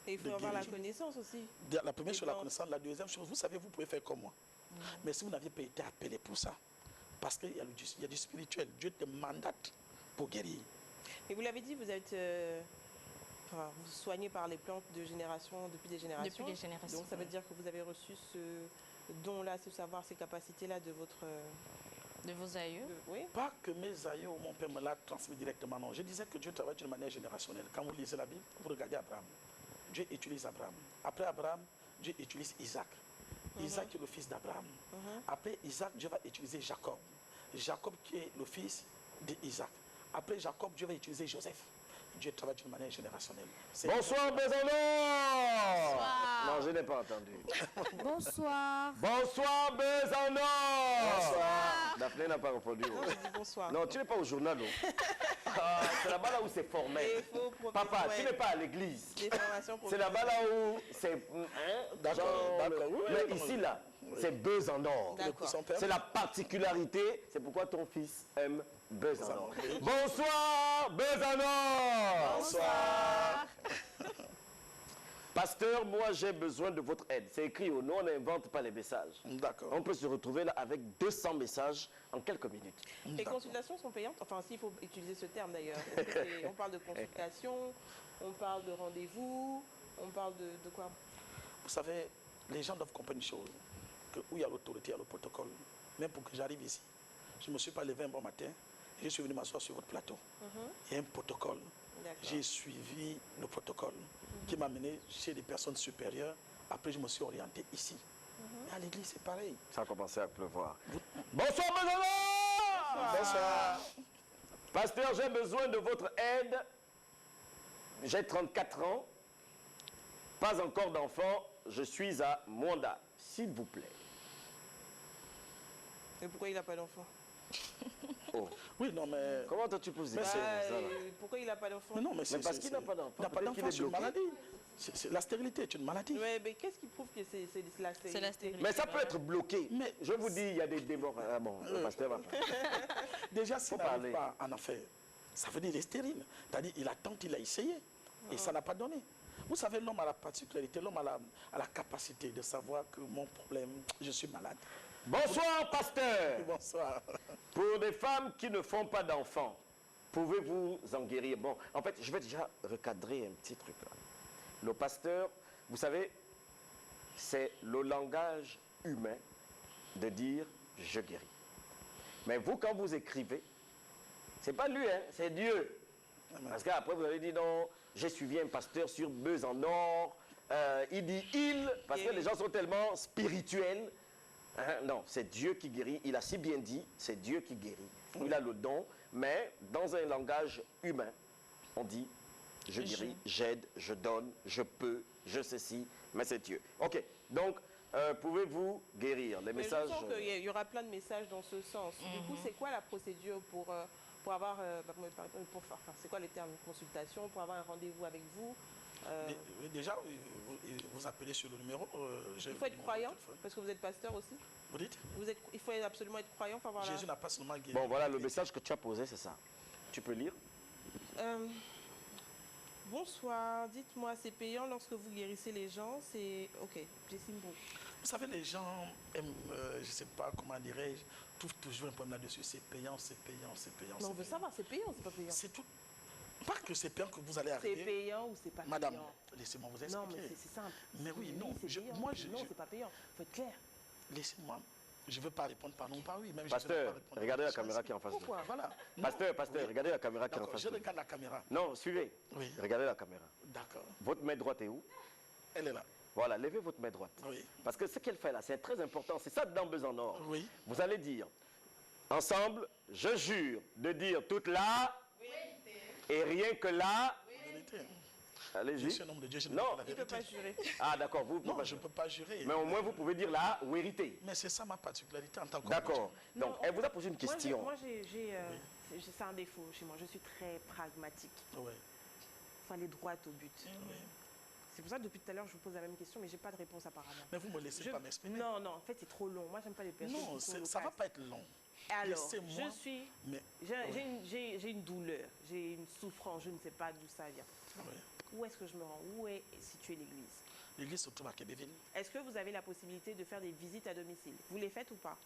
Et il faut de avoir la guérison. connaissance aussi. La première Les chose, la plantes. connaissance. La deuxième chose, vous savez, vous pouvez faire comme moi. Mais si vous n'aviez pas été appelé pour ça, parce qu'il y a du spirituel, Dieu te mandate pour guérir. Et vous l'avez dit, vous êtes vous soignez par les plantes de génération, depuis des générations. Depuis des générations, Donc ça veut oui. dire que vous avez reçu ce don-là, ce savoir, ces capacités-là de votre... De vos aïeux. Oui. Pas que mes aïeux ou mon père me l'a transmis directement, non. Je disais que Dieu travaille d'une manière générationnelle. Quand vous lisez la Bible, vous regardez Abraham. Dieu utilise Abraham. Après Abraham, Dieu utilise Isaac. Isaac est le fils d'Abraham. Après Isaac, Dieu va utiliser Jacob. Jacob qui est le fils d'Isaac. Après Jacob, Dieu va utiliser Joseph. Dieu travaille d'une manière générationnelle. Bonsoir, Besanor. Non, je n'ai pas entendu. Bonsoir. Bonsoir, Besanor. Bonsoir. Daphné n'a pas répondu. Non, je dis bonsoir. Non, tu n'es pas au journal. Oh. Ah, c'est là-bas là où c'est Et formel. il faut profiter, Papa, tu ouais, n'es pas à l'église. des formations C'est là-bas là où c'est... D'accord, d'accord, oui, Mais oui, ici oui. là, c'est buzz en or. D'accord. Son père. C'est la particularité. C'est pourquoi ton fils aime buzz en or. Oui. Bonsoir, buzz en or. Bonsoir. Pasteur, moi j'ai besoin de votre aide. C'est écrit au nom, on n'invente pas les messages. D'accord. On peut se retrouver là avec 200 messages en quelques minutes. Les consultations sont payantes. Enfin, s'il faut utiliser ce terme d'ailleurs. Est-ce que on parle de consultation, on parle de rendez-vous, on parle de quoi? Vous savez, les gens doivent comprendre une chose, que où il y a l'autorité, il y a le protocole. Même pour que j'arrive ici, je ne me suis pas levé un bon matin, je suis venu m'asseoir sur votre plateau. Il y a un protocole. D'accord. J'ai suivi le protocole qui m'a mené chez des personnes supérieures. Après, je me suis orienté ici. Et à l'église, c'est pareil. Ça a commencé à pleuvoir. Bonsoir, buzz en or. Bonsoir. Pasteur, j'ai besoin de votre aide. J'ai 34 ans. Pas encore d'enfant. Je suis à Mwanda. S'il vous plaît. Et pourquoi il n'a pas d'enfant? Oh. Oui, non, mais... Comment toi tu peux vous Mais expliquer c'est- ça là? Pourquoi il n'a pas d'enfant? Mais non, mais c'est... parce qu'il n'a pas d'enfant. Il n'a pas Peut-être qu'il d'enfant, est c'est une bloqué. maladie. La stérilité est une maladie. Ouais, mais qu'est-ce qui prouve que c'est la stérilité? C'est la stérilité. Mais ça peut être bloqué. Mais- Je vous dis, il y a des démons. Ah bon, le pasteur va pas. Déjà, s'il Faut parler. n'arrive pas à en faire, ça veut dire qu'il est stérile. C'est-à-dire qu'il a tenté, il a essayé. Et ça n'a pas donné. Vous savez, l'homme a la particularité, l'homme a la capacité de savoir que mon problème, je suis malade. Bonsoir, pasteur. Bonsoir. Pour des femmes qui ne font pas d'enfants, pouvez-vous en guérir? Bon, en fait, je vais déjà recadrer un petit truc là. Le pasteur, vous savez, c'est le langage humain de dire « je guéris ». Mais vous, quand vous écrivez, c'est pas lui, hein, c'est Dieu. Parce qu'après, vous allez dire non, j'ai suivi un pasteur sur Beuse en Or. Il dit il, parce que les gens sont tellement spirituels. Hein, non, c'est Dieu qui guérit. Il a si bien dit, c'est Dieu qui guérit. Il a le don, mais dans un langage humain, on dit je guéris, j'aide, je donne, je peux, je ceci, mais c'est Dieu. Ok, donc pouvez-vous guérir les messages? Je sens qu'il y aura plein de messages dans ce sens. Du coup, c'est quoi la procédure pour avoir, c'est quoi les termes de consultation, pour avoir un rendez-vous avec vous? Déjà, vous appelez sur le numéro. Il faut être croyant, parce que vous êtes pasteur aussi. Vous dites? Il faut absolument être croyant pour avoir Jésus n'a pas seulement guéri. Bon, voilà le message que tu as posé, c'est ça. Tu peux lire? Bonsoir, dites-moi, c'est payant lorsque vous guérissez les gens? C'est... Ok, Jessimbo. Vous savez, les gens aiment, je ne sais pas comment dirais-je, trouvent toujours un problème là-dessus. C'est payant, c'est payant, c'est payant. Non, on veut savoir, c'est payant ou c'est pas payant? C'est tout. Pas que c'est payant que vous allez arriver. C'est payant ou c'est pas Madame, payant? laissez-moi vous expliquer. Non, mais c'est simple. Mais oui, non. Non, c'est pas payant. Il faut être clair. Laissez-moi. Je ne veux pas répondre par non ou par oui. Même Pasteur, regardez la caméra qui est en face de vous. Pourquoi? Voilà. Pasteur, regardez la caméra qui est en face Je de vous. regarde la caméra. Non, suivez. Oui. Regardez la caméra. D'accord. Votre main droite est où? Elle est là. Voilà, levez votre main droite. Oui. Parce que ce qu'elle fait là, c'est très important. C'est ça dedans Beuse en Or. Oui. Vous allez dire, ensemble, je jure de dire toute la et rien que la. Vérité. Je Allez-y. suis un homme de Dieu, je ne Non. dis pas la Il ne peut vérité. pas jurer. Ah d'accord, vous pouvez Non, pas je ne jurer. peux pas jurer. Mais au moins vous pouvez dire la vérité. Mais c'est ça ma particularité en tant que D'accord. Donc, Non, elle vous a posé une question. Moi, c'est un défaut chez moi. Je suis très pragmatique. Oui. Il faut aller droit au but. Oui. C'est pour ça que depuis tout à l'heure, je vous pose la même question, mais je n'ai pas de réponse apparemment. Mais vous ne me laissez pas m'exprimer. Non, non, en fait, c'est trop long. Moi, j'aime pas les personnes Non, qui sont ça ne va loquaces. pas être long. Alors, Laissez-moi. je suis... Mais, J'ai une douleur, j'ai une souffrance, je ne sais pas d'où ça vient. oui. Où est-ce que je me rends? Où est située l'église? L'église se trouve à Québéville. Est-ce que vous avez la possibilité de faire des visites à domicile? Vous les faites ou pas?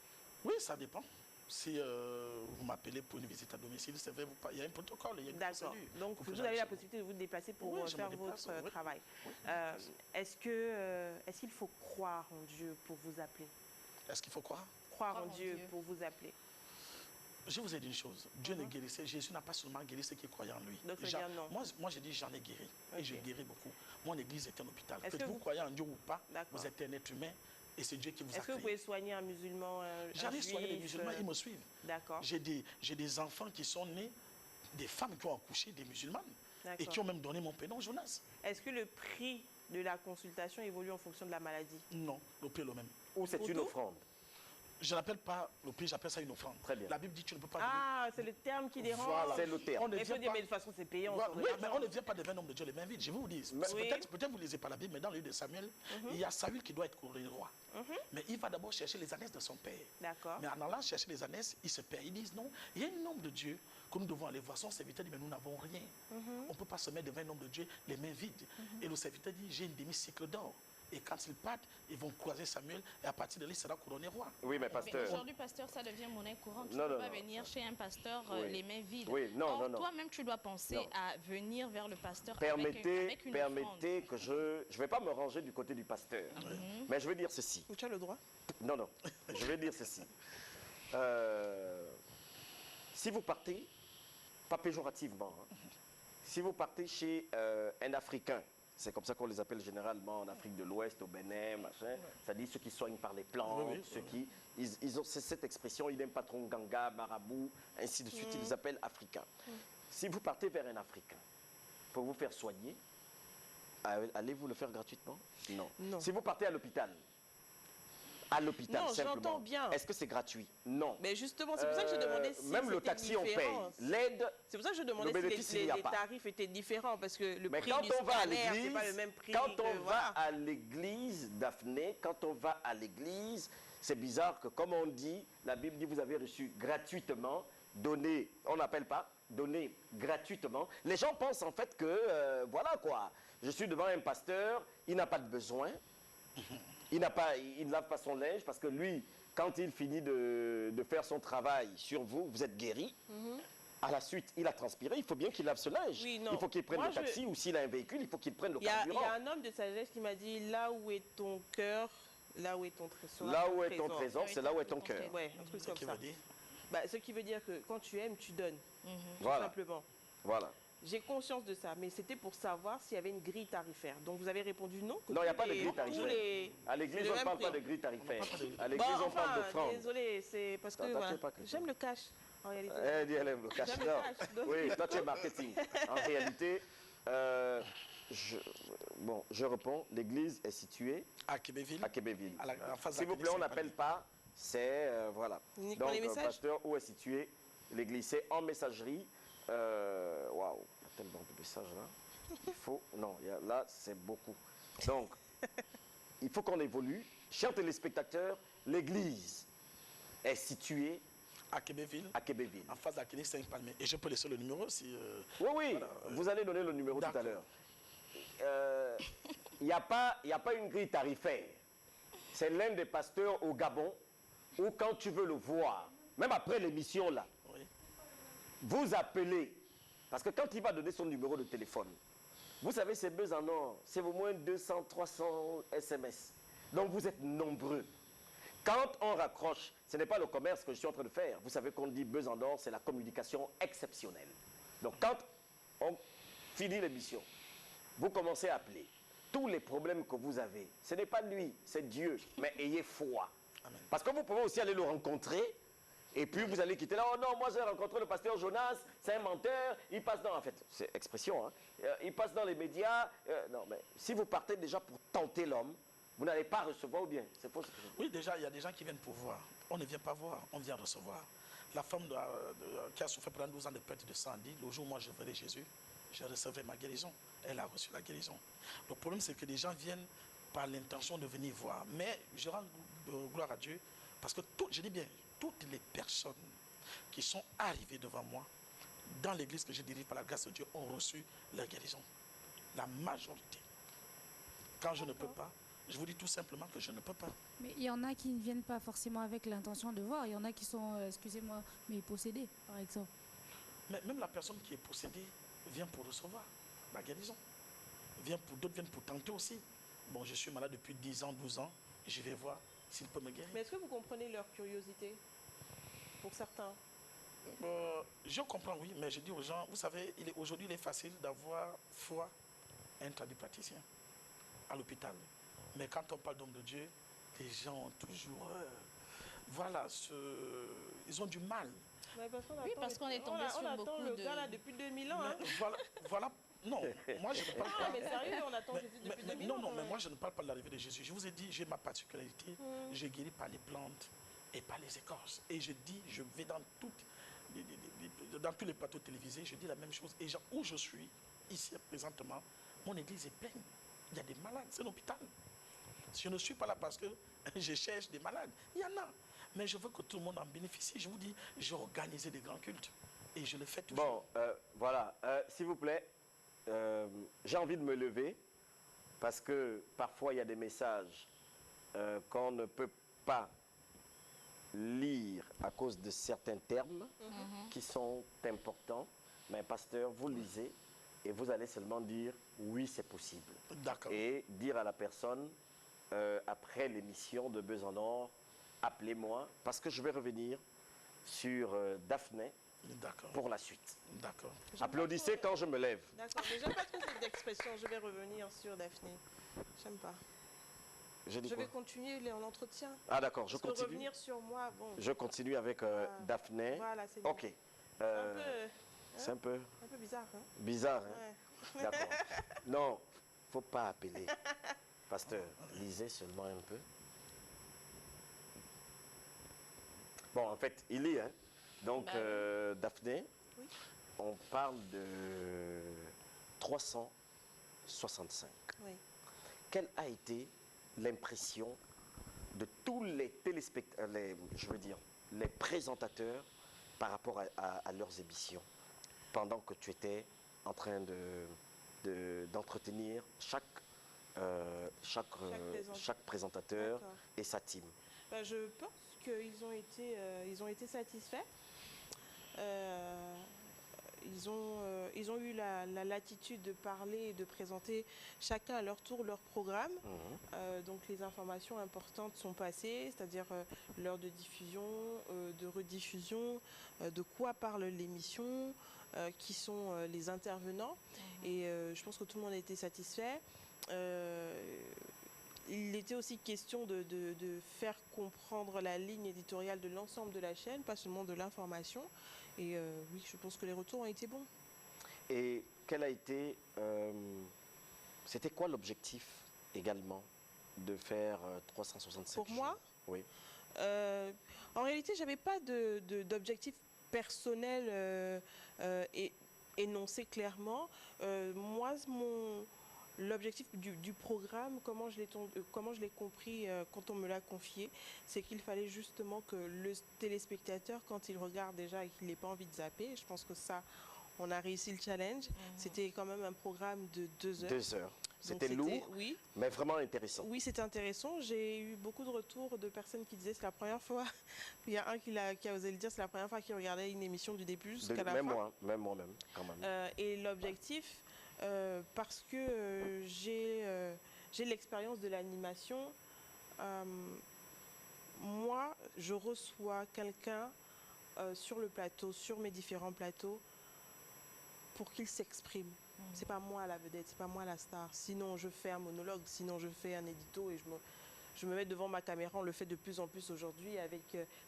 Oui, ça dépend. Si vous m'appelez pour une visite à domicile, c'est vrai, il y a un protocole, il y a une D'accord. procédure. Donc, Faut vous faire avez la ça. possibilité de vous déplacer pour Oui, je me faire déplace, votre oui. travail. Oui. Est-ce qu'il faut croire en Dieu pour vous appeler? Est-ce qu'il faut croire? Croire en Dieu pour vous appeler. Je vous ai dit une chose. Dieu ne guérissait. Jésus n'a pas seulement guéri ceux qui croyaient en lui. Donc, ça veut dire non. Moi, j'ai dit j'en ai guéri. Et je guéris beaucoup. Mon église est un hôpital. Est-ce Que que vous vous- croyez en Dieu ou pas, D'accord. vous êtes un être humain et c'est Dieu qui vous a Est-ce que vous créé. pouvez soigner un musulman, un J'en ai soigné des juif, musulmans, ils me suivent. D'accord. J'ai des enfants qui sont nés, des femmes qui ont accouché des musulmanes et D'accord. qui ont même donné mon prénom, Jonas. Est-ce que le prix de la consultation évolue en fonction de la maladie? Non, le prix est le même. Ou c'est Pour une tout? offrande. Je n'appelle pas le prix, j'appelle ça une offrande. Très bien. La Bible dit tu ne peux pas Ah, c'est le terme qui dérange. Voilà. C'est le terme. On ne Mais il faut vient dire, pas- mais de toute façon, c'est payant. Voilà, sur de oui, mais l'argent. on ne vient pas devant un homme de Dieu les mains vides. Je vais vous dire. Mais- Oui. Peut-être vous ne lisez pas la Bible, mais dans le livre de Samuel, il y a Saül qui doit être couronné roi. Mais il va d'abord chercher les ânesses de son père. D'accord. Mais en allant chercher les ânesses, il se perd. Ils disent non, il y a un homme de Dieu que nous devons aller voir. Son serviteur dit mais nous n'avons rien. On ne peut pas se mettre devant un homme de Dieu les mains vides. Et le serviteur dit j'ai une demi-cycle d'or. Et quand ils partent, ils vont croiser Samuel et à partir de là, il sera couronné roi. Oui, mais Mais pasteur. aujourd'hui, pasteur, ça devient monnaie courante. Tu Non, ne peux non, pas non. venir chez un pasteur Oui. les mains vides. Oui, non, Or, non, non. toi-même, tu dois penser Non. à venir vers le pasteur Permettez, avec une offrande. permettez que je ne vais pas me ranger du côté du pasteur. Mais je vais dire ceci. Tu as le droit. Non, non. Je vais dire ceci. Si vous partez, pas péjorativement, hein, si vous partez chez un Africain, c'est comme ça qu'on les appelle généralement en Afrique de l'Ouest, au Bénin, machin, c'est-à-dire ceux qui soignent par les plantes, Oui, oui, ceux qui... Ils ont cette expression, ils n'aiment pas trop ganga, marabout, ainsi de suite, ils les appellent africains. Si vous partez vers un Africain pour vous faire soigner, allez-vous le faire gratuitement? Non. Non. Si vous partez à l'hôpital Non, simplement, j'entends bien. est-ce que c'est gratuit? Non. Mais justement, c'est pour ça que je demandais si même le c'était taxi, on paye. différent. L'aide, C'est pour ça que je demandais Le si bénéfice, il n'y a les pas. tarifs étaient différents, parce que le mais prix quand du on va à scanner, c'est l'église, pas le même prix. quand on que- va voilà. à l'église, Daphné, quand on va à l'église, c'est bizarre que comme on dit, la Bible dit vous avez reçu gratuitement, donné, on n'appelle pas, donné gratuitement. Les gens pensent en fait que, voilà quoi, je suis devant un pasteur, il n'a pas de besoin, il ne lave pas son linge parce que lui, quand il finit de faire son travail sur vous, vous êtes guéri. À la suite, il a transpiré, il faut bien qu'il lave ce linge. Oui, non. Il faut qu'il prenne Moi, le taxi ou s'il a un véhicule, il faut qu'il prenne le Il y a carburant. un homme de sagesse qui m'a dit, là où est ton cœur, là où est ton trésor. Là où est ton trésor, c'est là où est ton cœur. Ouais, un truc Ce comme qui ça. veut dire, Bah, ce qui veut dire que quand tu aimes, tu donnes. Tout Voilà, simplement. voilà. J'ai conscience de ça, mais c'était pour savoir s'il y avait une grille tarifaire. Donc vous avez répondu non. que Non, il n'y a tous pas de les- grille tous tarifaire. les- À l'église, c'est le on ne même parle pas prix. de grille tarifaire. À Bon, l'église, on parle enfin, d'offrande. désolé, c'est parce que Non, voilà, t'inquiète pas que- j'aime le cash en réalité. Elle dit, elle aime le cash. J'aime le Non. cash, donc- Oui, toi, tu es marketing. En réalité, je réponds. L'église est située à Québéville, à Québéville. en face de S'il la vous plaît, on clinique n'appelle pas. C'est, voilà. Uniquement Donc, les messages. pasteur, où est située l'église? C'est en messagerie. Waouh, il y a tellement de messages là. Il faut. Non, là, c'est beaucoup. Donc, il faut qu'on évolue. Chers téléspectateurs, l'église est située à Québéville, à Québéville. en face de la clinique Saint-Palmé. Et je peux laisser le numéro si... Oui, oui, voilà, vous allez donner le numéro tout à d'accord. l'heure. Il n'y a pas une grille tarifaire. C'est l'un des pasteurs au Gabon où quand tu veux le voir, même après l'émission là, Oui. vous appelez. Parce que quand il va donner son numéro de téléphone, vous savez, c'est buzz en or. C'est au moins 200, 300 SMS. Donc vous êtes nombreux. Quand on raccroche, ce n'est pas le commerce que je suis en train de faire. Vous savez qu'on dit buzz en or, c'est la communication exceptionnelle. Donc quand on finit l'émission, vous commencez à appeler. Tous les problèmes que vous avez, ce n'est pas lui, c'est Dieu. Mais ayez foi. Amen. Parce que vous pouvez aussi aller le rencontrer. Et puis vous allez quitter là. Oh non, moi j'ai rencontré le pasteur Jonas, c'est un menteur. Il passe dans, en fait, c'est expression, hein. Il passe dans les médias. Non, mais si vous partez déjà pour tenter l'homme, vous n'allez pas recevoir ou bien. C'est faux ce que je dis. Oui, déjà, il y a des gens qui viennent pour voir. On ne vient pas voir, on vient recevoir. La femme qui a souffert pendant 12 ans de perte de sang dit, le jour où moi je verrai Jésus, je recevrai ma guérison. Elle a reçu la guérison. Le problème, c'est que les gens viennent par l'intention de venir voir. Mais je rends gloire à Dieu parce que, je dis bien, toutes les personnes qui sont arrivées devant moi, dans l'église que je dirige par la grâce de Dieu, ont reçu leur guérison. La majorité. Quand je ne peux pas, je vous dis tout simplement que je ne peux pas. Mais il y en a qui ne viennent pas forcément avec l'intention de voir. Il y en a qui sont, excusez-moi, mais possédés, par exemple. Mais même la personne qui est possédée vient pour recevoir la guérison. D'autres viennent pour tenter aussi. Bon, je suis malade depuis 10 ans, 12 ans. Je vais voir s'il peut me guérir. Mais est-ce que vous comprenez leur curiosité? Pour certains. Je comprends, oui, mais je dis aux gens, vous savez, aujourd'hui, il est facile d'avoir foi un tradipraticien à l'hôpital. Mais quand on parle d'homme de Dieu, les gens ont toujours... ils ont du mal. Ouais, Oui, parce qu'on est tombé sur on attend beaucoup le de- gars là depuis 2000 ans. Hein. Mais voilà. Non, moi je ne parle Ah, pas. mais sérieux, on attend Jésus depuis 2000 ans. Non, quand mais même. moi je ne parle pas de l'arrivée de Jésus. Je vous ai dit, j'ai ma particularité. Je guéris par les plantes et par les écorces. Et je dis, je vais dans dans tous les plateaux télévisés, je dis la même chose. Et où je suis, ici présentement, mon église est pleine. Il y a des malades, c'est un hôpital. Je ne suis pas là parce que je cherche des malades. Il y en a. Mais je veux que tout le monde en bénéficie. Je vous dis, j'ai organisé des grands cultes. Et je le fais toujours. Bon, voilà. S'il vous plaît, j'ai envie de me lever parce que parfois il y a des messages qu'on ne peut pas lire à cause de certains termes qui sont importants. Mais pasteur, vous lisez et vous allez seulement dire oui, c'est possible. D'accord. Et dire à la personne, après l'émission de Buzz en Or, appelez-moi parce que je vais revenir sur Daphné D'accord. pour la suite. D'accord. Applaudissez quand je me lève. D'accord, mais j'aime pas trop cette expression. Je vais revenir sur Daphné. J'aime pas. J'ai dit Je quoi? vais continuer l'entretien. Ah d'accord, je Parce que continue. revenir sur moi, bon. Je continue avec Daphné. Voilà, c'est bien. Ok. C'est un peu C'est un peu bizarre. Hein? bizarre, hein? Ouais. D'accord. Non, faut pas appeler. Pasteur, lisez seulement un peu. Bon, en fait, il lit, hein? Donc, Bah Daphné, Oui. on parle de 365. Oui. Quelle a été l'impression de tous les téléspectateurs, je veux dire, les présentateurs par rapport à leurs émissions pendant que tu étais en train d'entretenir chaque présentateur D'accord. et sa team? Ben, je pense qu'ils ont été satisfaits. ils ont eu la latitude de parler et de présenter chacun à leur tour leur programme. Donc les informations importantes sont passées, c'est-à-dire l'heure de diffusion, de rediffusion, de quoi parle l'émission, qui sont les intervenants. Et je pense que tout le monde a été satisfait. Il était aussi question de faire comprendre la ligne éditoriale de l'ensemble de la chaîne, pas seulement de l'information. Et oui, je pense que les retours ont été bons. Et quel a été, c'était quoi l'objectif également de faire 365 Pour jours? moi, Oui. En réalité, j'avais pas d'objectif personnel énoncé clairement. Moi, l'objectif du programme, comment je l'ai compris quand on me l'a confié, c'est qu'il fallait justement que le téléspectateur, quand il regarde déjà et qu'il n'ait pas envie de zapper, je pense que ça, on a réussi le challenge. C'était quand même un programme de 2 heures. 2 heures. Donc C'était lourd, oui. mais vraiment intéressant. Oui, c'était intéressant. J'ai eu beaucoup de retours de personnes qui disaient c'est la première fois. Il y a un qui a osé le dire, c'est la première fois qu'il regardait une émission du début jusqu'à la fin. Même moi-même, quand même. Et l'objectif, parce que j'ai l'expérience de l'animation, moi, je reçois quelqu'un sur le plateau, sur mes différents plateaux, pour qu'il s'exprime. C'est pas moi la vedette, c'est pas moi la star. Sinon, je fais un monologue, sinon je fais un édito et je me mets devant ma caméra. On le fait de plus en plus aujourd'hui avec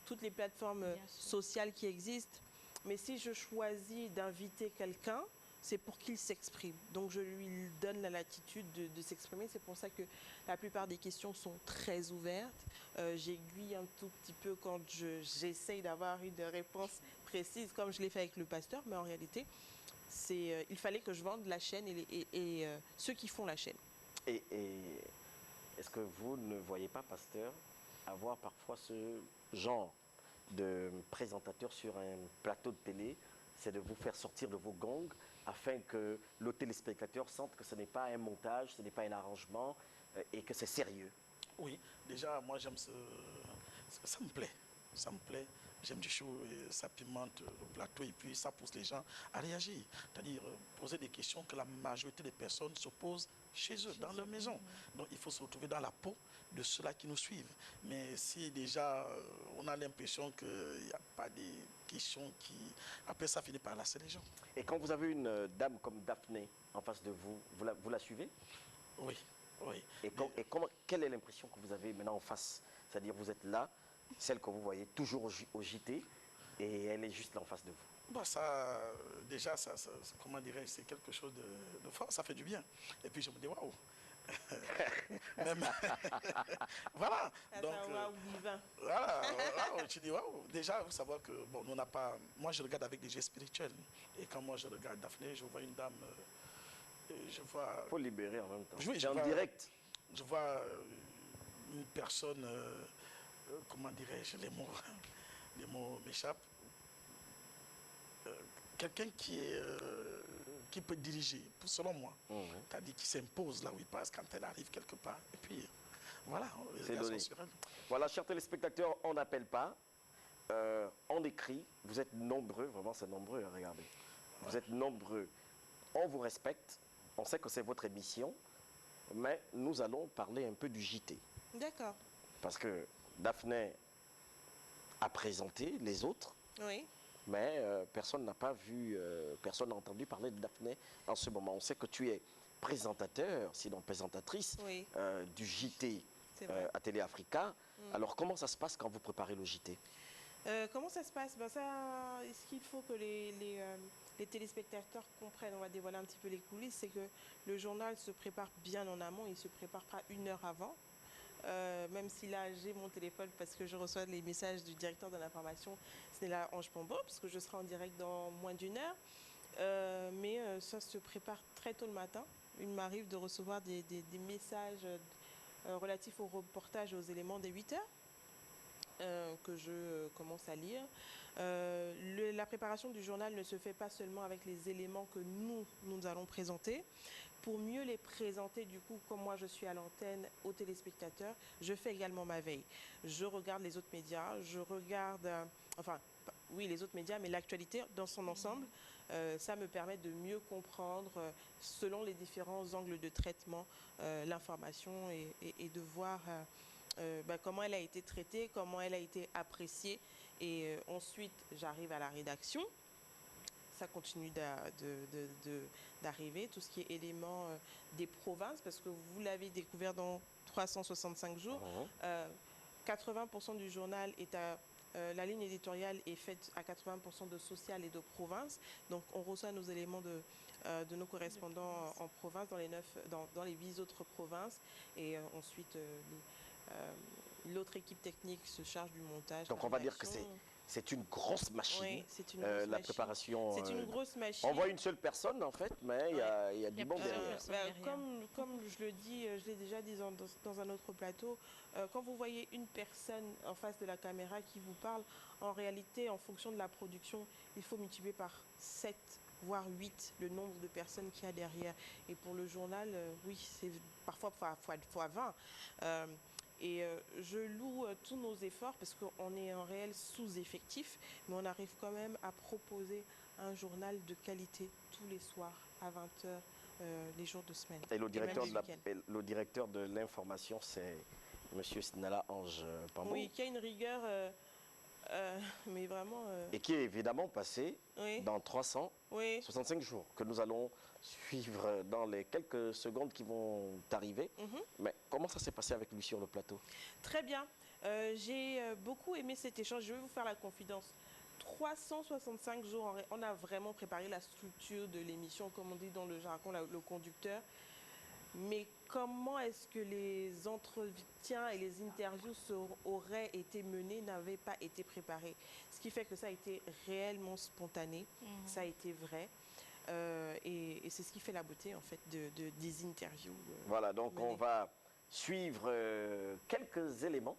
toutes les plateformes sociales qui existent. Mais si je choisis d'inviter quelqu'un, c'est pour qu'il s'exprime. Donc je lui donne la latitude de s'exprimer. C'est pour ça que la plupart des questions sont très ouvertes. J'aiguille un tout petit peu quand j'essaye d'avoir une réponse précise, comme je l'ai fait avec le pasteur, mais en réalité, il fallait que je vende la chaîne et ceux qui font la chaîne. Et est-ce que vous ne voyez pas, pasteur, avoir parfois ce genre de présentateur sur un plateau de télé, c'est de vous faire sortir de vos gongs afin que le téléspectateur sente que ce n'est pas un montage, ce n'est pas un arrangement et que c'est sérieux? Oui, déjà, moi, j'aime ça me plaît. Ça me plaît. J'aime du show, et ça pimente le plateau et puis ça pousse les gens à réagir. C'est-à-dire poser des questions que la majorité des personnes se posent chez eux, dans leur maison. Donc il faut se retrouver dans la peau de ceux-là qui nous suivent. Mais si déjà on a l'impression qu'il n'y a pas des questions qui... Après ça finit par lasser les gens. Et quand vous avez une dame comme Daphné en face de vous, vous la suivez? Oui, oui. Et quelle est l'impression que vous avez maintenant en face? C'est-à-dire vous êtes là, celle que vous voyez toujours au JT, et elle est juste là en face de vous. Bah ça, déjà, comment dirais-je, c'est quelque chose de fort, ça fait du bien. Et puis je me dis, waouh. Même, voilà. Donc, voilà, tu dis, waouh. Déjà, vous savez que, bon, nous n'a pas. Moi, je regarde avec des yeux spirituels. Et quand moi, je regarde Daphné, je vois une dame. Je vois. Il faut libérer en même temps. Oui, c'est en direct. Je vois une personne. Comment dirais-je, les mots m'échappent. Quelqu'un qui peut diriger, selon moi, c'est-à-dire qui s'impose là où il passe quand elle arrive quelque part. Et puis, voilà, c'est donné. Voilà, chers téléspectateurs, on n'appelle pas, on écrit. Vous êtes nombreux, vraiment c'est nombreux, regardez. Vous êtes nombreux. On vous respecte, on sait que c'est votre émission, mais nous allons parler un peu du JT. D'accord. Parce que Daphné a présenté les autres. Oui. Mais personne n'a pas vu, personne n'a entendu parler de Daphné en ce moment. On sait que tu es présentateur, sinon présentatrice, oui. Du JT à Télé Africa. Alors comment ça se passe quand vous préparez le JT? Comment ça se passe? Ce qu'il faut que les téléspectateurs comprennent, on va dévoiler un petit peu les coulisses, c'est que le journal se prépare bien en amont, il ne se prépare pas 1 heure avant. Même si là j'ai mon téléphone parce que je reçois les messages du directeur de l'information, ce n'est là Ange Pombo parce que je serai en direct dans moins d'1 heure. Mais ça se prépare très tôt le matin. Il m'arrive de recevoir des messages relatifs au reportage, aux éléments des 8 heures que je commence à lire. La préparation du journal ne se fait pas seulement avec les éléments que nous allons présenter. Pour mieux les présenter, du coup, comme moi je suis à l'antenne aux téléspectateurs, je fais également ma veille. Je regarde les autres médias, je regarde, oui, les autres médias, mais l'actualité dans son ensemble, ça me permet de mieux comprendre, selon les différents angles de traitement, l'information et de voir comment elle a été traitée, comment elle a été appréciée. Et ensuite, j'arrive à la rédaction. Ça continue d'arriver, tout ce qui est éléments des provinces, parce que vous l'avez découvert dans 365 jours. 80% du journal est la ligne éditoriale est faite à 80% de social et de province. Donc, on reçoit nos éléments de nos correspondants en province, dans les 8 autres provinces. Et ensuite, l'autre équipe technique se charge du montage. Donc, on va dire que c'est une grosse machine. Oui, c'est une grosse la préparation. C'est une grosse machine. On voit une seule personne, en fait, mais il y a du bon derrière. Comme je le dis, je l'ai déjà dit dans un autre plateau, quand vous voyez une personne en face de la caméra qui vous parle, en réalité, en fonction de la production, il faut multiplier par 7 voire 8 le nombre de personnes qu'il y a derrière. Et pour le journal, oui, c'est parfois fois 20. Et je loue tous nos efforts parce qu'on est en réel sous-effectif, mais on arrive quand même à proposer un journal de qualité tous les soirs à 20h, les jours de semaine. Et le directeur de l'information, c'est M. Snala Ange Pambo. Oui, qui a une rigueur, mais vraiment... Et qui est évidemment passé dans 365 oui. jours, que nous allons suivre dans les quelques secondes qui vont arriver. Mais comment ça s'est passé avec lui sur le plateau? Très bien. J'ai beaucoup aimé cet échange. Je vais vous faire la confidence. 365 jours, on a vraiment préparé la structure de l'émission, comme on dit dans le jargon, le conducteur. Mais comment est-ce que les entretiens et les interviews auraient été menés n'avaient pas été préparés. Ce qui fait que ça a été réellement spontané, ça a été vrai. Et c'est ce qui fait la beauté en fait des interviews. Voilà, donc menées. On va suivre quelques éléments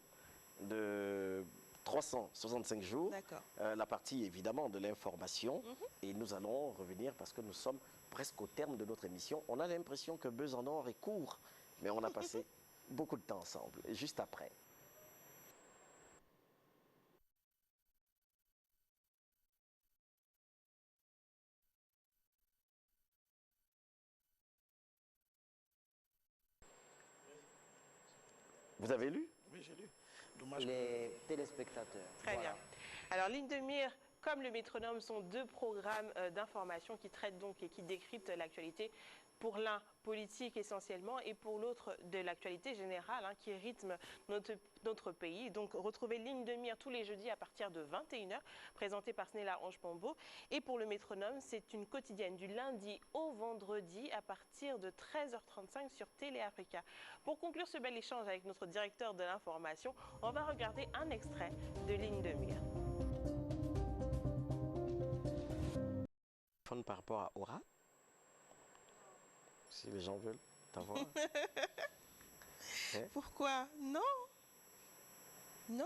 de 365 jours. La partie évidemment de l'information. Et nous allons revenir parce que nous sommes presque au terme de notre émission. On a l'impression que Buzz en Or est court, mais on a passé beaucoup de temps ensemble. Juste après. Vous avez lu? Oui, j'ai lu. Dommage les téléspectateurs. Très bien. Alors, Ligne de mire, comme le métronome, sont deux programmes d'information qui traitent donc et qui décryptent l'actualité. Pour l'un, politique essentiellement, et pour l'autre, de l'actualité générale qui rythme notre pays. Donc, retrouvez Ligne de mire tous les jeudis à partir de 21h, présentée par Snella Ange Pambo. Et pour le métronome, c'est une quotidienne du lundi au vendredi à partir de 13h35 sur Télé Africa. Pour conclure ce bel échange avec notre directeur de l'information, on va regarder un extrait de Ligne de mire. Par rapport à Aura, si les gens veulent t'avoir. Pourquoi? Non. Non.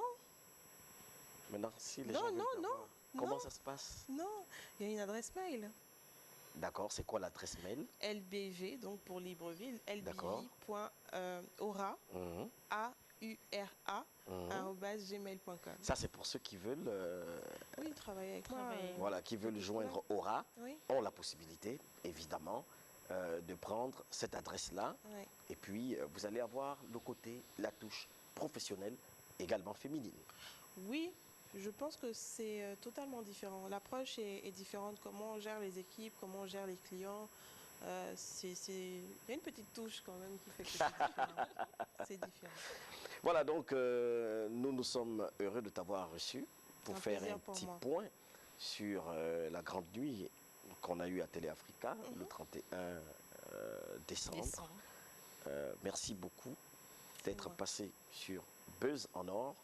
Maintenant, si les gens veulent t'avoir, comment ça se passe? Non, il y a une adresse mail. D'accord, c'est quoi l'adresse mail? LBV, donc pour Libreville, lbv.aura, aura@gmail.com. Ça, c'est pour ceux qui veulent... oui, travailler avec moi. Voilà, qui veulent joindre Aura, ont la possibilité, évidemment, de prendre cette adresse-là. Et puis, vous allez avoir le côté, la touche professionnelle, également féminine. Oui, je pense que c'est totalement différent. L'approche est différente. Comment on gère les équipes, comment on gère les clients. Il y a une petite touche quand même qui fait que c'est différent. C'est différent. Voilà, donc nous sommes heureux de t'avoir reçu pour faire un petit point sur la grande nuit qu'on a eue à Télé Africa le 31 décembre. Merci beaucoup d'être passé sur Buzz en Or.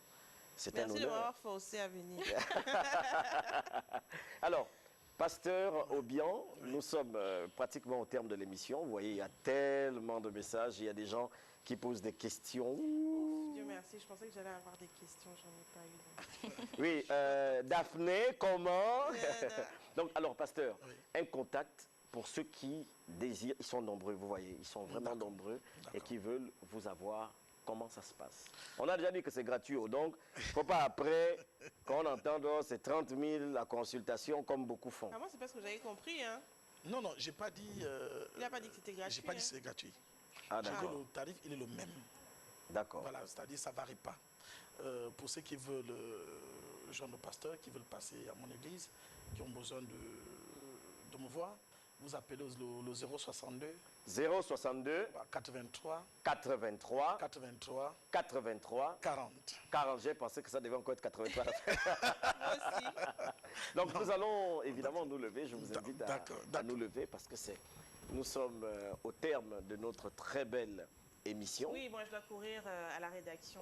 C'est un honneur. Merci de m'avoir forcé à venir. Alors, Pasteur Obiang, nous sommes pratiquement au terme de l'émission. Vous voyez, il y a tellement de messages. Il y a des gens qui posent des questions. Dieu merci, je pensais que j'allais avoir des questions, j'en ai pas eu. Oui, Daphné, comment? Donc, alors, Pasteur, un contact pour ceux qui désirent, ils sont nombreux, vous voyez, ils sont vraiment nombreux et qui veulent vous avoir comment ça se passe? On a déjà dit que c'est gratuit, donc il ne faut pas après qu'on entende oh, c'est 30 000 la consultation comme beaucoup font. Ah, moi, c'est parce que j'avais compris. Hein. Non, non, j'ai pas dit. Il n'a pas dit que c'était gratuit. J'ai pas dit hein. que c'est gratuit. Ah J'ai dit d'accord, le tarif, il est le même. d'accord. Voilà, c'est-à-dire ça ne varie pas. Pour ceux qui veulent, genre de pasteur, qui veulent passer à mon église, qui ont besoin de me voir, vous appelez le 062 062 83 83 83 83 40. 40. J'ai pensé que ça devait encore être 83. Moi aussi. Donc nous allons évidemment nous lever. Je vous invite D'accord, à d'accord. nous lever parce que nous sommes au terme de notre très belle émission. Oui, moi, je dois courir à la rédaction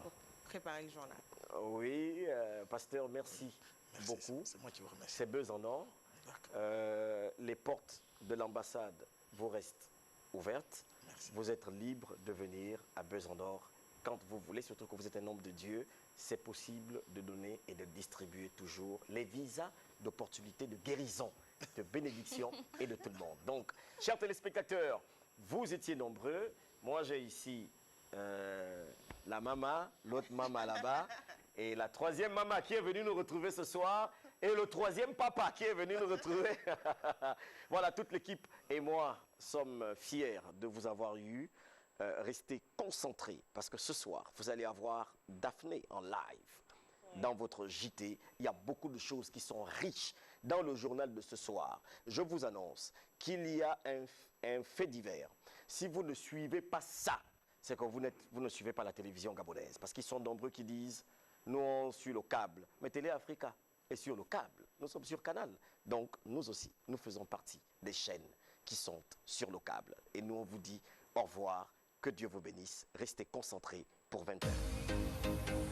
pour préparer le journal. Oui, pasteur, merci, Merci, beaucoup. c'est moi qui vous remercie. C'est Buzz en or. D'accord. Les portes de l'ambassade vous restent ouvertes. Merci. Vous êtes libre de venir à Buzz en or quand vous voulez, surtout que vous êtes un homme de Dieu. C'est possible de donner et de distribuer toujours les visas d'opportunités de guérison, de bénédiction et de tout le monde. Donc, chers téléspectateurs, vous étiez nombreux. Moi, j'ai ici la maman, l'autre maman là-bas, et la troisième maman qui est venue nous retrouver ce soir, et le troisième papa qui est venu nous retrouver. Voilà, toute l'équipe et moi sommes fiers de vous avoir eu. Restez concentrés parce que ce soir, vous allez avoir Daphné en live dans votre JT. Il y a beaucoup de choses qui sont riches dans le journal de ce soir. Je vous annonce qu'il y a un fait divers. Si vous ne suivez pas ça, c'est que vous ne suivez pas la télévision gabonaise. Parce qu'ils sont nombreux qui disent, nous on suit le câble. Mais Télé Africa est sur le câble. Nous sommes sur Canal. Donc nous aussi, nous faisons partie des chaînes qui sont sur le câble. Et nous on vous dit au revoir, que Dieu vous bénisse. Restez concentrés pour 20 heures.